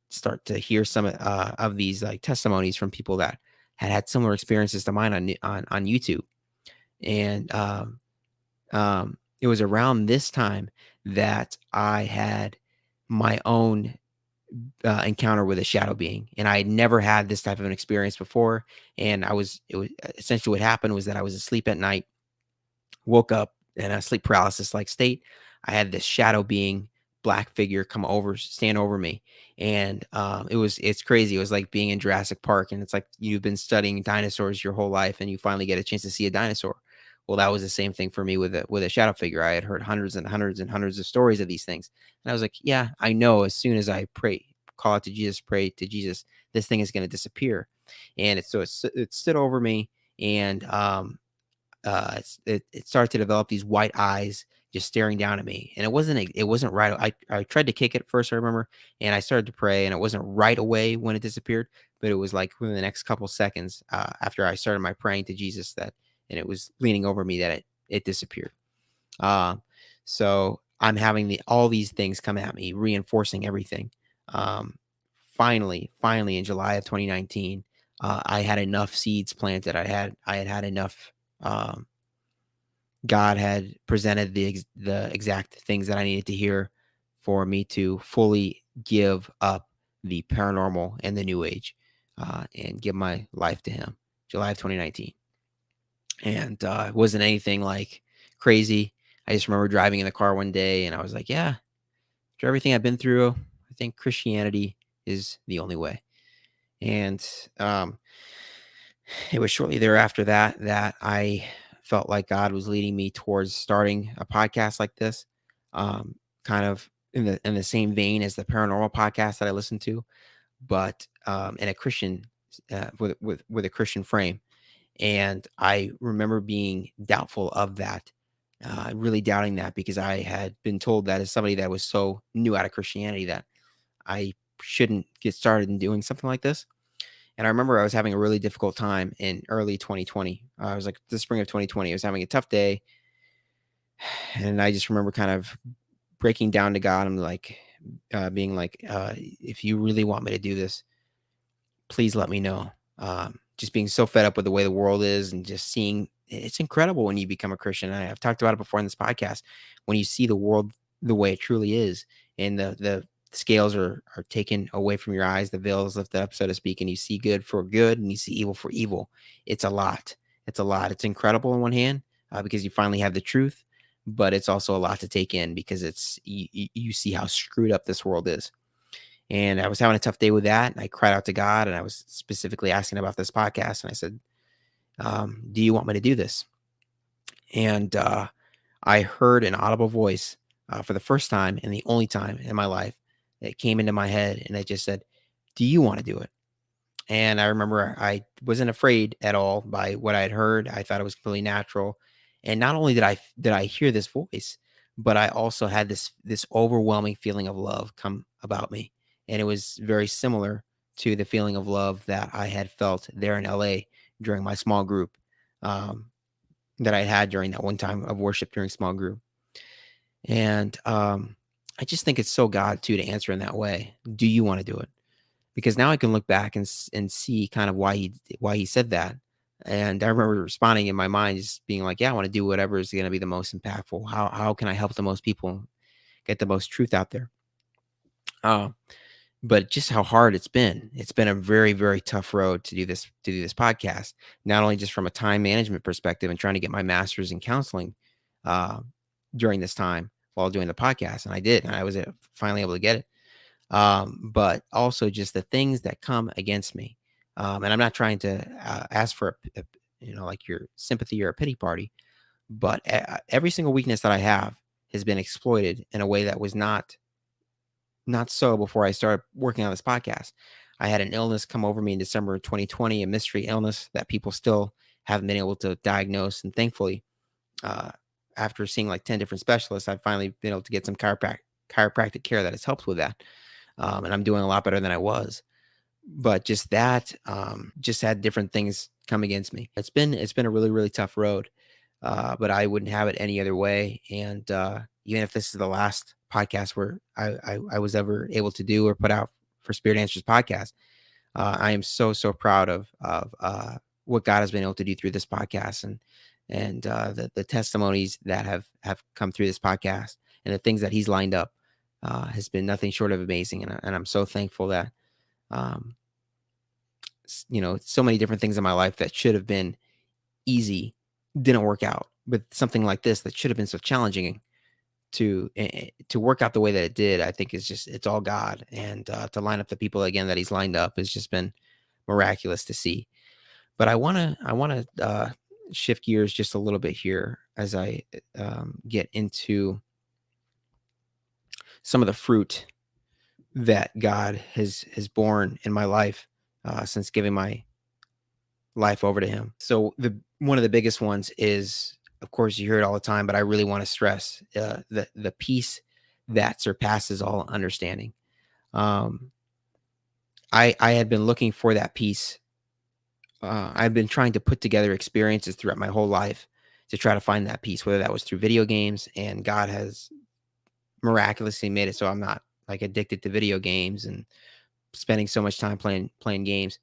start to hear some of these like testimonies from people that had similar experiences to mine on YouTube. And it was around this time that I had my own encounter with a shadow being, and I had never had this type of an experience before. And it was essentially what happened was that I was asleep at night, woke up in a sleep paralysis like state. I had this shadow being, black figure stand over me. And it's crazy. It was like being in Jurassic Park, and it's like you've been studying dinosaurs your whole life and you finally get a chance to see a dinosaur. Well, that was the same thing for me with a shadow figure. I had heard hundreds and hundreds and hundreds of stories of these things. And I was like, yeah, I know as soon as I call out to Jesus, pray to Jesus, this thing is going to disappear. And it stood over me, and it started to develop these white eyes just staring down at me. And it wasn't right. I tried to kick it first, I remember, and I started to pray, and it wasn't right away when it disappeared, but it was like within the next couple seconds after I started my praying to Jesus, that, and it was leaning over me, that it disappeared. Um, so I'm having all these things come at me, reinforcing everything. Um, finally in July of 2019, I had enough seeds planted. I had enough. Um, God had presented the exact things that I needed to hear for me to fully give up the paranormal and the new age, and give my life to Him. July of 2019, and it wasn't anything like crazy. I just remember driving in the car one day, and I was like, "Yeah, after everything I've been through, I think Christianity is the only way." And um, it was shortly thereafter that I felt like God was leading me towards starting a podcast like this, kind of in the same vein as the paranormal podcast that I listened to, but in a Christian, with a Christian frame. And I remember being doubtful of that, really doubting that, because I had been told that as somebody that was so new out of Christianity that I shouldn't get started in doing something like this. And I remember I was having a really difficult time in early 2020. I was like the spring of 2020. I was having a tough day. And I just remember kind of breaking down to God. I'm like, being like, if you really want me to do this, please let me know. Just being so fed up with the way the world is, and just seeing it's incredible when you become a Christian. I've talked about it before in this podcast. When you see the world the way it truly is, and the scales are taken away from your eyes, the veil is lifted up, so to speak, and you see good for good and you see evil for evil. It's a lot. It's a lot. It's incredible on one hand, because you finally have the truth, but it's also a lot to take in, because you see how screwed up this world is. And I was having a tough day with that. And I cried out to God, and I was specifically asking about this podcast. And I said, do you want me to do this? And I heard an audible voice for the first time and the only time in my life. It came into my head, and it just said, do you want to do it? And I remember I wasn't afraid at all by what I had heard. I thought it was completely natural. And not only did I hear this voice, but I also had this overwhelming feeling of love come about me. And it was very similar to the feeling of love that I had felt there in LA during my small group, um, that I had during that one time of worship during small group. And I just think it's so God too to answer in that way. Do you want to do it? Because now I can look back and see kind of why he said that. And I remember responding in my mind, just being like, yeah, I want to do whatever is going to be the most impactful. How can I help the most people get the most truth out there? Uh, but just how hard it's been. It's been a very, very tough road to do this podcast. Not only just from a time management perspective and trying to get my master's in counseling uh, during this time while doing the podcast, and I did, and I was finally able to get it, but also just the things that come against me. And I'm not trying to ask for like your sympathy or a pity party, but every single weakness that I have has been exploited in a way that was not so before I started working on this podcast. I had an illness come over me in December of 2020, a mystery illness that people still haven't been able to diagnose. And thankfully, uh, after seeing like 10 different specialists, I've finally been able to get some chiropractic care that has helped with that. And I'm doing a lot better than I was. But just that, just had different things come against me. It's been a really, really tough road. But I wouldn't have it any other way. And even if this is the last podcast where I was ever able to do or put out for Spirit Answers podcast, I am so, so proud of what God has been able to do through this podcast, and the testimonies that have come through this podcast, and the things that He's lined up has been nothing short of amazing. And I'm so thankful that um, so many different things in my life that should have been easy didn't work out, but something like this that should have been so challenging to work out the way that it did, I think is just, it's all God. And to line up the people again that He's lined up has just been miraculous to see. But I want to shift gears just a little bit here as I get into some of the fruit that God has borne in my life since giving my life over to Him. So one of the biggest ones is, of course, you hear it all the time, but I really want to stress the peace that surpasses all understanding. Um, I had been looking for that peace. I've been trying to put together experiences throughout my whole life to try to find that peace, whether that was through video games, and God has miraculously made it so I'm not like addicted to video games and spending so much time playing games.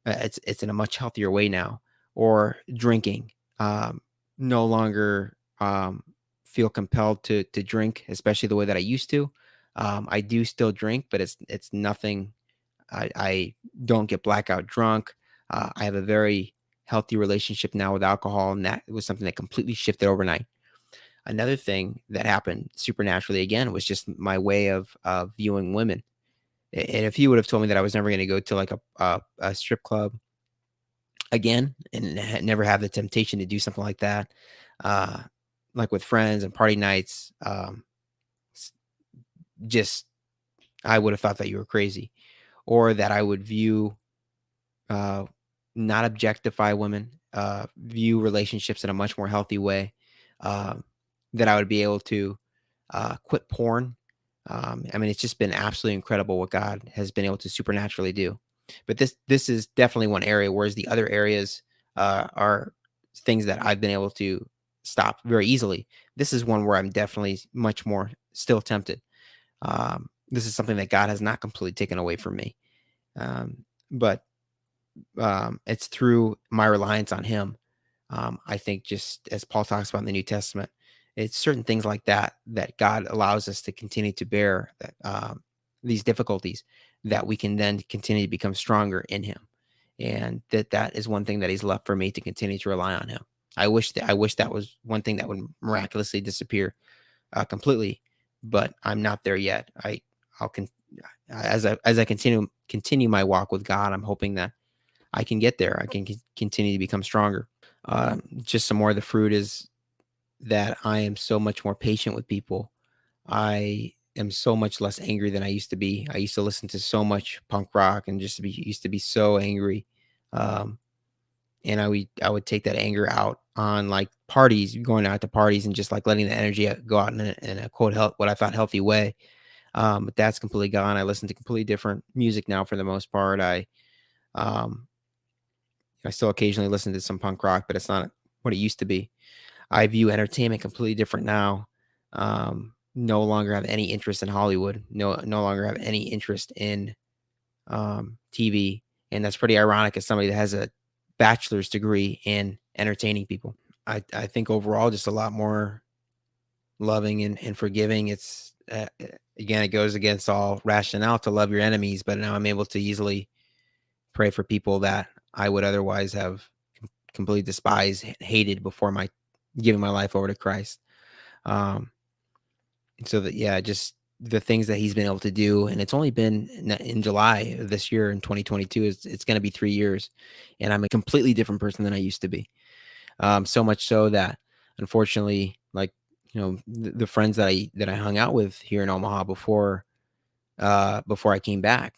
It's in a much healthier way now. Or drinking, no longer feel compelled to drink, especially the way that I used to. I do still drink, but it's nothing. I don't get blackout drunk. I have a very healthy relationship now with alcohol, and that was something that completely shifted overnight. Another thing that happened supernaturally again was just my way of viewing women. And if you would have told me that I was never going to go to like a strip club again and never have the temptation to do something like that, uh, like with friends and party nights, s- just I would have thought that you were crazy, or that I would view uh, not objectify women, view relationships in a much more healthy way, um, that I would be able to quit porn. I mean, it's just been absolutely incredible what God has been able to supernaturally do. But this is definitely one area, whereas the other areas are things that I've been able to stop very easily. This is one where I'm definitely much more still tempted. This is something that God has not completely taken away from me, but it's through my reliance on Him. I think, just as Paul talks about in the New Testament, it's certain things like that that God allows us to continue to bear, that these difficulties, that we can then continue to become stronger in Him, and that is one thing that He's left for me to continue to rely on Him. I wish that was one thing that would miraculously disappear completely, but I'm not there yet. I'll con- as I continue my walk with God, I'm hoping that I can get there. I can continue to become stronger. Just some more of the fruit is that I am so much more patient with people. I am so much less angry than I used to be. I used to listen to so much punk rock and just used to be so angry. Um, and I would take that anger out on like parties, going out to parties and just like letting the energy go out in a quote what I thought healthy way. But that's completely gone. I listen to completely different music now for the most part. Um, I still occasionally listen to some punk rock, but it's not what it used to be. I view entertainment completely different now. No longer have any interest in Hollywood. No longer have any interest in TV, and that's pretty ironic as somebody that has a bachelor's degree in entertaining people. I think overall just a lot more loving and forgiving. It's again, it goes against all rationale to love your enemies, but now I'm able to easily pray for people that I would otherwise have completely despised, hated before my giving my life over to Christ. Um, so that, yeah, just the things that He's been able to do, and it's only been in July of this year in 2022. It's going to be 3 years, and I'm a completely different person than I used to be. So much so that, unfortunately, like the friends that I hung out with here in Omaha before I came back,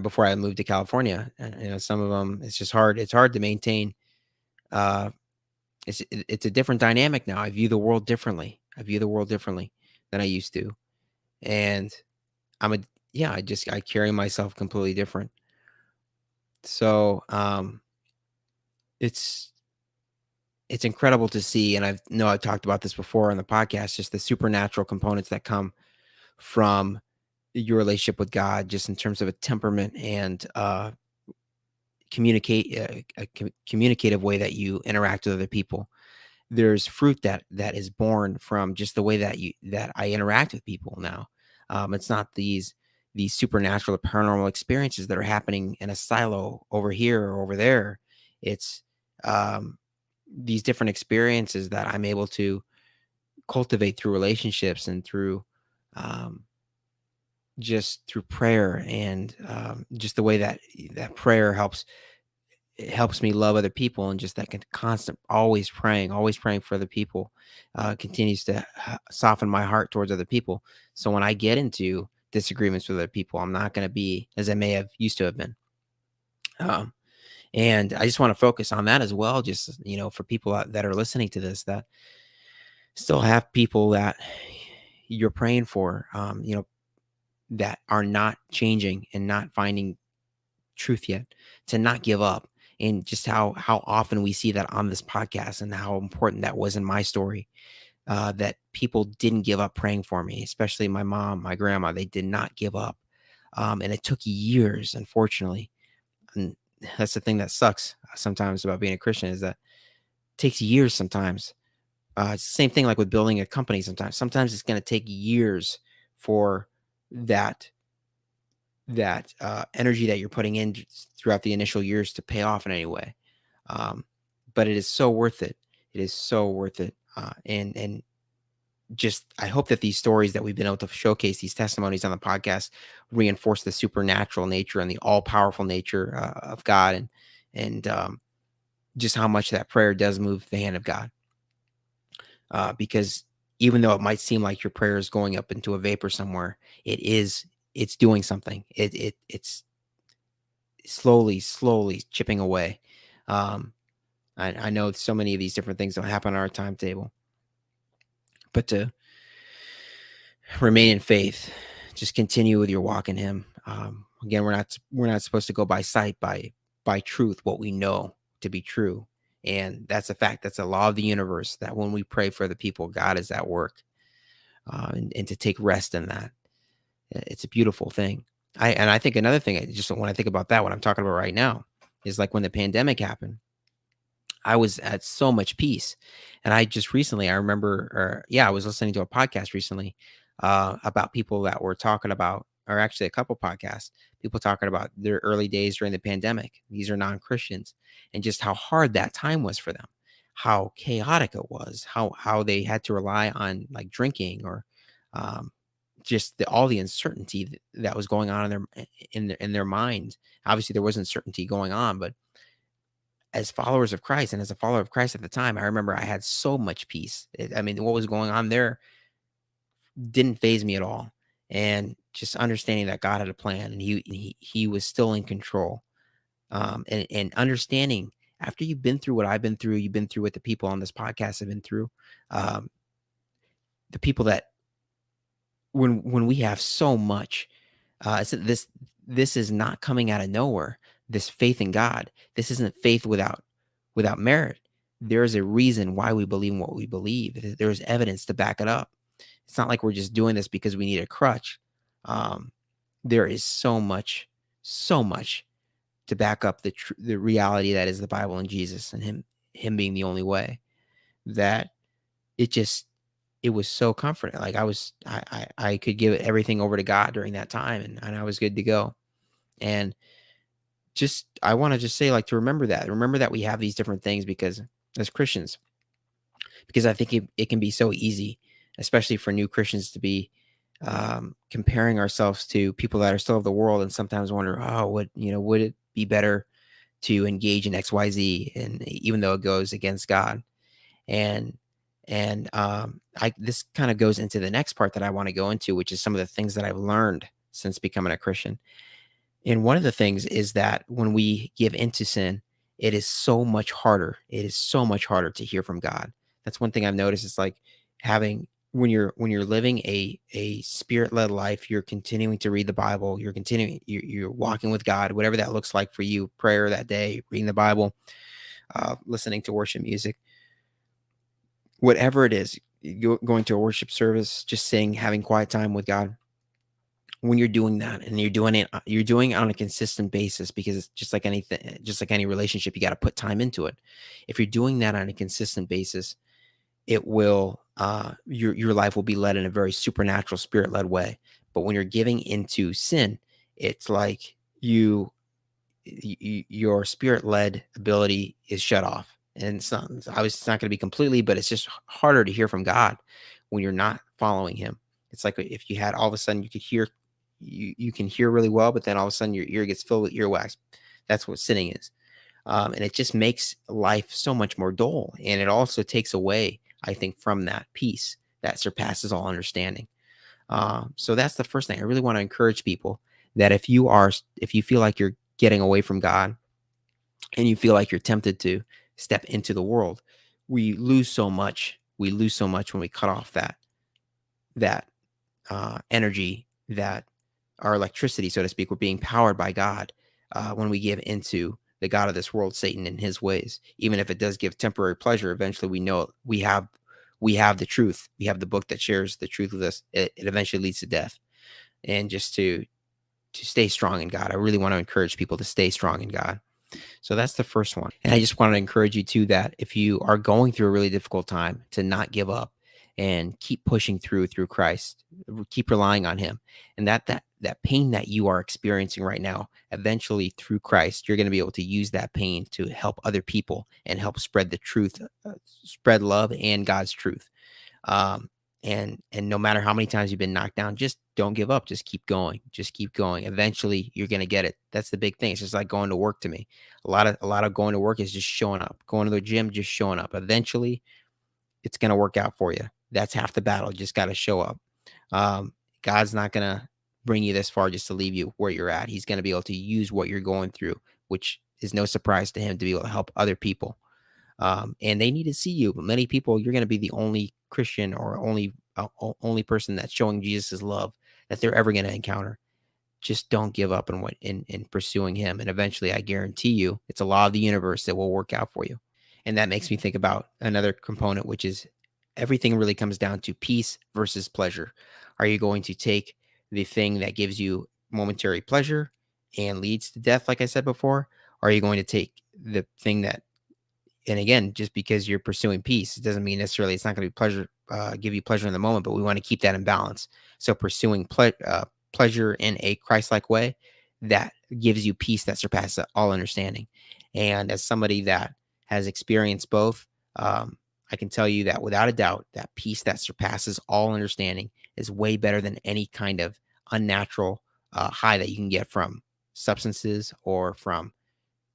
before I moved to California. And, some of them, it's just hard. It's hard to maintain. Uh, it's a different dynamic now. I view the world differently. I view the world differently than I used to, and I'm a yeah. I carry myself completely different. So it's it's incredible to see, and I've talked about this before on the podcast. Just the supernatural components that come from your relationship with God, just in terms of a temperament and communicative way that you interact with other people. There's fruit that is born from just the way that I interact with people now. It's not these supernatural paranormal experiences that are happening in a silo over here or over there. It's um, these different experiences that I'm able to cultivate through relationships and through um, just through prayer and just the way that prayer helps it helps me love other people, and just that constant always praying for other people continues to soften my heart towards other people. So when I get into disagreements with other people, I'm not going to be as I may have used to have been. Um, and I just want to focus on that as well. Just, for people that are listening to this, that still have people that you're praying for, that are not changing and not finding truth yet, to not give up. And just how often we see that on this podcast, and how important that was in my story, that people didn't give up praying for me, especially my mom, my grandma. They did not give up, and it took years, unfortunately. And that's the thing that sucks sometimes about being a Christian, is that it takes years sometimes. It's the same thing like with building a company. Sometimes it's going to take years for that energy that you're putting in throughout the initial years to pay off in any way. Um, but it is so worth it. It is so worth it. And just I hope that these stories that we've been able to showcase, these testimonies on the podcast, reinforce the supernatural nature and the all powerful nature of God, and just how much that prayer does move the hand of God. Because even though it might seem like your prayer is going up into a vapor somewhere, it's doing something. It's slowly chipping away. Um, I know so many of these different things don't happen on our timetable, but to remain in faith, just continue with your walk in Him. Again, we're not supposed to go by sight, by truth, what we know to be true, and that's a fact. That's a law of the universe. That when we pray for the people, God is at work, and to take rest in that. It's a beautiful thing. I think another thing, just when I think about that, what I'm talking about right now, is like when the pandemic happened. I was at so much peace. And I just recently, I remember, I was listening to a podcast recently about people that were talking about, or actually a couple podcasts, people talking about their early days during the pandemic. These are non-Christians, and just how hard that time was for them, how chaotic it was, how they had to rely on like drinking or um, just all the uncertainty that was going on in their minds. Obviously, there was uncertainty going on, but as followers of Christ, and as a follower of Christ at the time, I remember I had so much peace. I mean, what was going on there didn't phase me at all. And just understanding that God had a plan, and he was still in control. And understanding, after you've been through what I've been through, you've been through what the people on this podcast have been through. Um, the people that when we have so much, this is not coming out of nowhere. This faith in God, this isn't faith without merit. There is a reason why we believe in what we believe. There's evidence to back it up. It's not like we're just doing this because we need a crutch. Um, there is so much to back up the reality that is the Bible and Jesus, and him being the only way. That it just it was so comforting. Like I could give everything over to God during that time, and I was good to go. And just I want to just say, like, to remember that we have these different things, because as Christians, because I think it can be so easy, especially for new Christians, to be comparing ourselves to people that are still of the world, and sometimes wonder, oh, would it be better to engage in XYZ, and even though it goes against God. And I this kind of goes into the next part that I want to go into, which is some of the things that I've learned since becoming a Christian. And one of the things is that when we give into sin, it is so much harder. It is so much harder to hear from God. That's one thing I've noticed. It's like having when you're living a spirit led life, you're continuing to read the Bible. You're continuing. You're walking with God, whatever that looks like for you. Prayer that day, reading the Bible, listening to worship music, whatever it is. Going to a worship service, just sitting, having quiet time with God. When you're doing that and you're doing it on a consistent basis, because it's just like anything, just like any relationship, you got to put time into it. If you're doing that on a consistent basis, it will your life will be led in a very supernatural, spirit led way. But when you're giving into sin, it's like your spirit led ability is shut off, and it's obviously it's not going to be completely, but it's just harder to hear from God when you're not following Him. It's like if you had all of a sudden you could hear, you can hear really well, but then all of a sudden your ear gets filled with earwax. That's what sinning is. And it just makes life so much more dull. And it also takes away, I think, from that peace that surpasses all understanding. So that's the first thing I really want to encourage people, that if you feel like you're getting away from God and you feel like you're tempted to step into the world, we lose so much. We lose so much when we cut off that energy, that our electricity, so to speak. We're being powered by God when we give into the God of this world, Satan, and his ways. Even if it does give temporary pleasure, eventually we know we have the truth. We have the book that shares the truth with us. It eventually leads to death. And just to stay strong in God, I really want to encourage people to stay strong in God. So that's the first one. And I just want to encourage you too, that if you are going through a really difficult time, to not give up and keep pushing through Christ. Keep relying on Him. And that pain that you are experiencing right now, eventually through Christ, you're going to be able to use that pain to help other people and help spread the truth, spread love and God's truth. Um, and no matter how many times you've been knocked down, just don't give up. Just keep going. Just keep going. Eventually, you're gonna get it. That's the big thing. It's just like going to work to me. A lot of going to work is just showing up. Going to the gym, just showing up. Eventually, it's gonna work out for you. That's half the battle. You just got to show up. Um, God's not gonna bring you this far just to leave you where you're at. He's gonna be able to use what you're going through, which is no surprise to Him, to be able to help other people. And they need to see you. But many people, you're going to be the only Christian or only person that's showing Jesus' love that they're ever going to encounter. Just don't give up in pursuing Him, and eventually, I guarantee you, it's a law of the universe that will work out for you. And that makes me think about another component, which is everything really comes down to peace versus pleasure. Are you going to take the thing that gives you momentary pleasure and leads to death, like I said before? Or are you going to take the thing that, and again, just because you're pursuing peace, it doesn't mean necessarily it's not going to be pleasure, give you pleasure in the moment, but we want to keep that in balance. So pursuing pleasure in a Christ-like way that gives you peace that surpasses all understanding. And as somebody that has experienced both, I can tell you that without a doubt, that peace that surpasses all understanding is way better than any kind of unnatural high that you can get from substances or from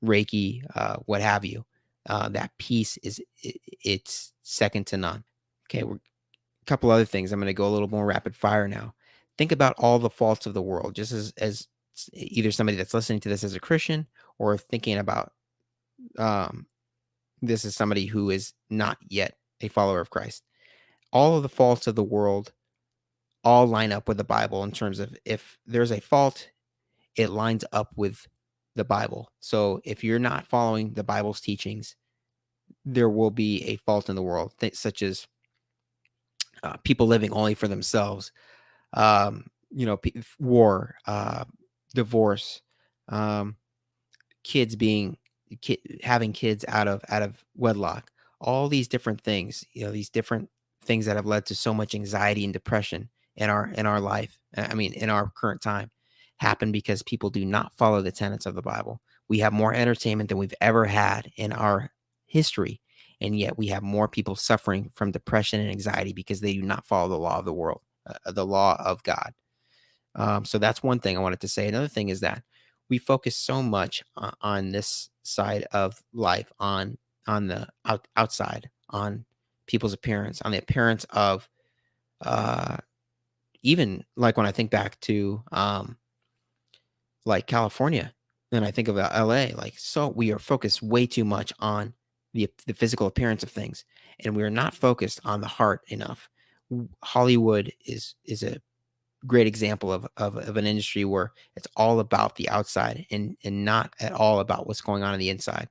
Reiki, what have you. That peace it's second to none. Okay, we're a couple other things. I'm going to go a little more rapid fire now. Think about all the faults of the world, just as either somebody that's listening to this as a Christian, or thinking about um, this as somebody who is not yet a follower of Christ. All of the faults of the world all line up with the Bible in terms of, if there's a fault, it lines up with the Bible. So if you're not following the Bible's teachings, there will be a fault in the world, such as people living only for themselves, war, divorce, um, kids being having kids out of wedlock, all these different things, these different things that have led to so much anxiety and depression in our life. I mean, in our current time, happen because people do not follow the tenets of the Bible. We have more entertainment than we've ever had in our history, and yet we have more people suffering from depression and anxiety because they do not follow the law of the world, the law of God. So that's one thing I wanted to say. Another thing is that we focus so much on this side of life, on the outside, on people's appearance, on the appearance of, uh, even like when I think back to like California, and I think of LA, like, so we are focused way too much on the physical appearance of things, and we are not focused on the heart enough. Hollywood is a great example of an industry where it's all about the outside and not at all about what's going on the inside.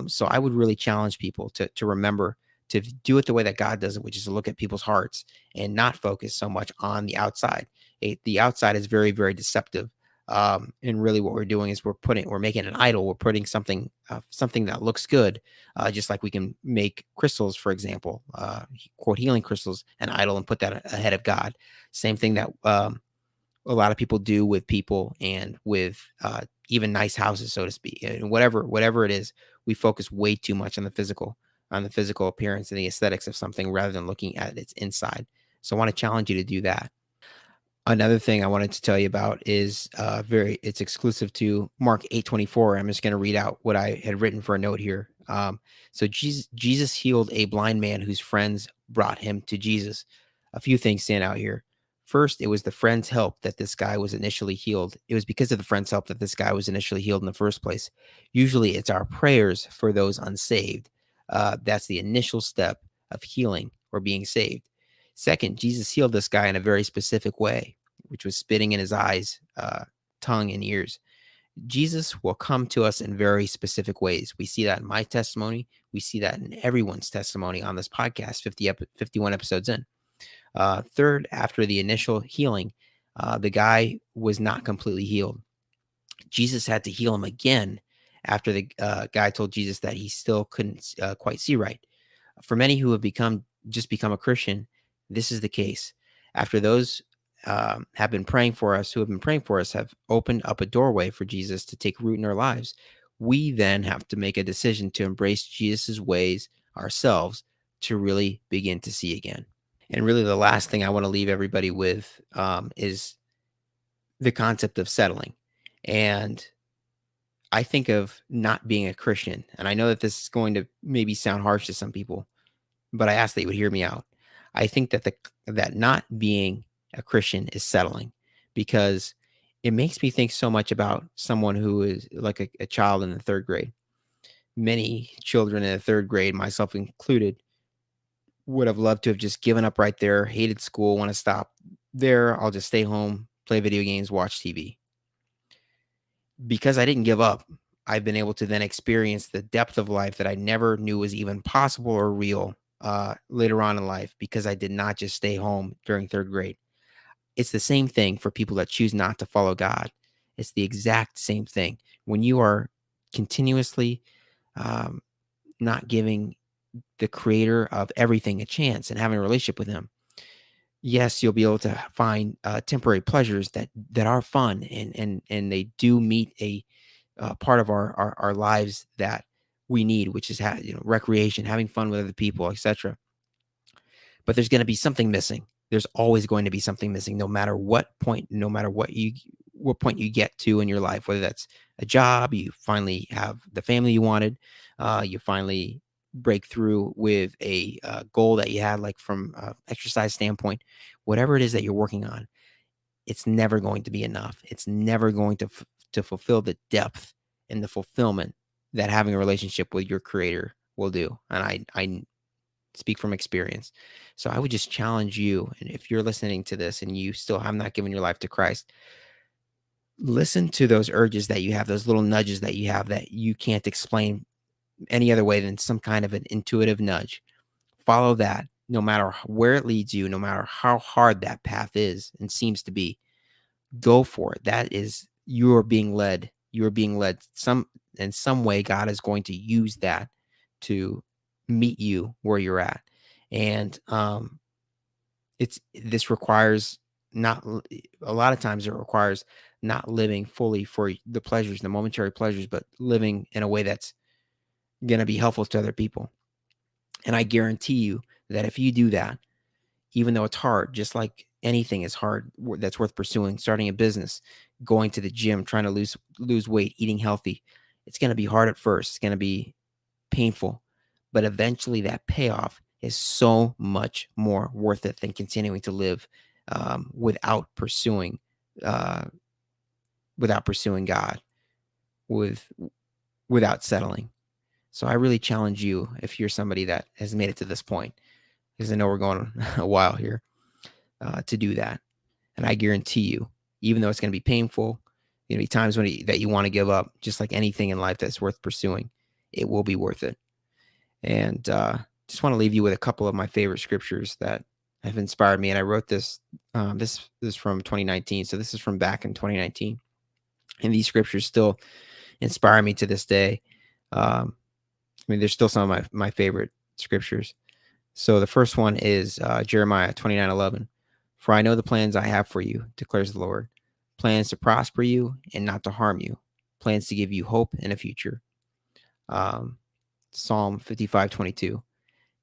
So I would really challenge people to remember to do it the way that God does it, which is to look at people's hearts and not focus so much on the outside. The outside is very, very deceptive. And really what we're doing is we're making an idol. We're putting something that looks good, just like we can make crystals, for example, quote healing crystals, an idol, and put that ahead of God. Same thing that a lot of people do with people and with even nice houses, so to speak, and whatever it is, we focus way too much on the physical appearance and the aesthetics of something rather than looking at its inside. So I want to challenge you to do that. Another thing I wanted to tell you about is it's exclusive to Mark 8:24. I'm just going to read out what I had written for a note here. So Jesus healed a blind man whose friends brought him to Jesus. A few things stand out here. First, it was the friend's help that this guy was initially healed. It was because of the friend's help that this guy was initially healed in the first place. Usually, it's our prayers for those unsaved. That's the initial step of healing or being saved. Second, Jesus healed this guy in a very specific way, which was spitting in his eyes, tongue, and ears. Jesus will come to us in very specific ways. We see that in my testimony. We see that in everyone's testimony on this podcast, 51 episodes in. Third, after the initial healing, the guy was not completely healed. Jesus had to heal him again after the guy told Jesus that he still couldn't quite see right. For many who have become a Christian, this is the case. After those who have been praying for us, have opened up a doorway for Jesus to take root in our lives, we then have to make a decision to embrace Jesus's ways ourselves to really begin to see again. And really, the last thing I want to leave everybody with is the concept of settling. And I think of not being a Christian, and I know that this is going to maybe sound harsh to some people, but I ask that you would hear me out. I think that not being a Christian is settling, because it makes me think so much about someone who is like a child in the third grade. Many children in the third grade, myself included, would have loved to have just given up right there, hated school, want to stop there. I'll just stay home, play video games, watch TV. Because I didn't give up, I've been able to then experience the depth of life that I never knew was even possible or real later on in life, because I did not just stay home during third grade. It's the same thing for people that choose not to follow God. It's the exact same thing. When you are continuously um, not giving the creator of everything a chance and having a relationship with him, yes, you'll be able to find temporary pleasures that are fun, and they do meet a part of our lives that we need, which is recreation, having fun with other people, etc. But there's going to be something missing. There's always going to be something missing, no matter what point, no matter what point you get to in your life, whether that's a job, you finally have the family you wanted, you finally break through with a goal that you had, like from exercise standpoint, whatever it is that you're working on, it's never going to be enough. It's never going to fulfill the depth and the fulfillment that having a relationship with your creator will do. And I speak from experience. So I would just challenge you, and if you're listening to this and you still have not given your life to Christ, listen to those urges that you have, those little nudges that you have that you can't explain any other way than some kind of an intuitive nudge. Follow that, no matter where it leads you, no matter how hard that path is and seems to be. Go for it. That is, you are being led. You are being led in some way. God is going to use that to meet you where you're at. And this requires not a lot of times it requires not living fully for the pleasures, the momentary pleasures, but living in a way that's going to be helpful to other people. And I guarantee you that if you do that, even though it's hard, just like anything is hard that's worth pursuing, starting a business, going to the gym, trying to lose weight, eating healthy, it's going to be hard at first. It's going to be painful, but eventually that payoff is so much more worth it than continuing to live without pursuing uh, without pursuing God, without settling. So I really challenge you, if you're somebody that has made it to this point, because I know we're going a while here, to do that. And I guarantee you, even though it's going to be painful, going to be times that you want to give up, just like anything in life that's worth pursuing, it will be worth it. And just want to leave you with a couple of my favorite scriptures that have inspired me. And I wrote this. This is from 2019, so this is from back in 2019, and these scriptures still inspire me to this day. There's still some of my favorite scriptures. So the first one is Jeremiah 29:11. For I know the plans I have for you, declares the Lord. Plans to prosper you and not to harm you. Plans to give you hope and a future. Psalm 55:22.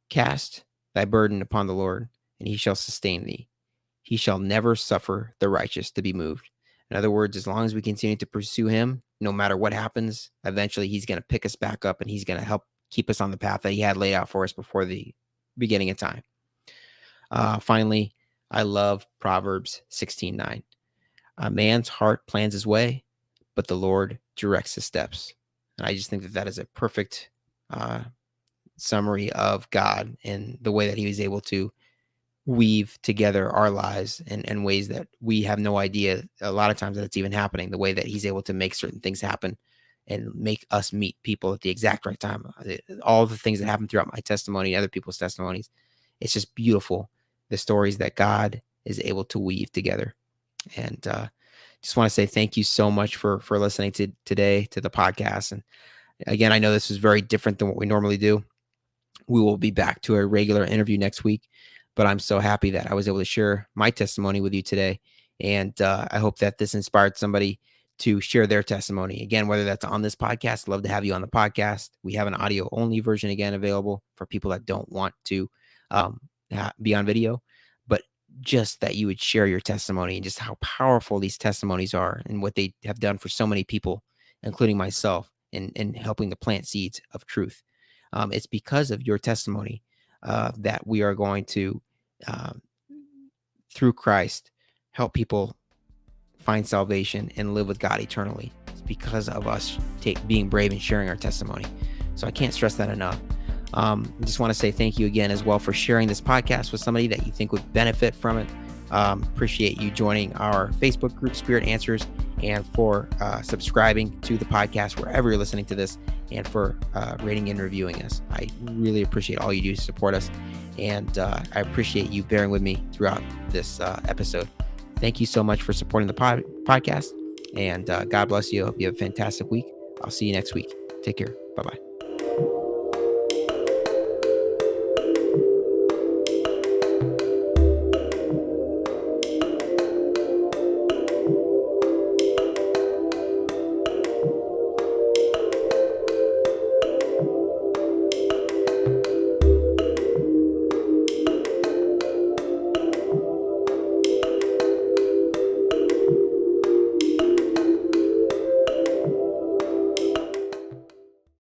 Cast thy burden upon the Lord, and he shall sustain thee. He shall never suffer the righteous to be moved. In other words, as long as we continue to pursue him, no matter what happens, eventually he's going to pick us back up and he's going to help keep us on the path that he had laid out for us before the beginning of time. Finally, I love Proverbs 16:9. A man's heart plans his way, but the Lord directs his steps. And I just think that is a perfect summary of God and the way that he was able to weave together our lives in ways that we have no idea a lot of times that it's even happening, the way that he's able to make certain things happen and make us meet people at the exact right time. All the things that happen throughout my testimony, other people's testimonies, it's just beautiful, the stories that God is able to weave together. And just want to say thank you so much for listening today to the podcast. And again, I know this is very different than what we normally do. We will be back to a regular interview next week, but I'm so happy that I was able to share my testimony with you today. And I hope that this inspired somebody to share their testimony. Again, whether that's on this podcast, love to have you on the podcast. We have an audio only version again available for people that don't want to be on video, but just that you would share your testimony and just how powerful these testimonies are and what they have done for so many people, including myself, in helping to plant seeds of truth. It's because of your testimony that we are going to, through Christ, help people find salvation and live with God eternally. It's because of us being brave and sharing our testimony. So I can't stress that enough. I just want to say thank you again as well for sharing this podcast with somebody that you think would benefit from it. Appreciate you joining our Facebook group, Spirit Answers, and for subscribing to the podcast wherever you're listening to this, and for rating and reviewing us. I really appreciate all you do to support us, and I appreciate you bearing with me throughout this episode. Thank you so much for supporting the podcast, and God bless you. I hope you have a fantastic week. I'll see you next week. Take care. Bye-bye.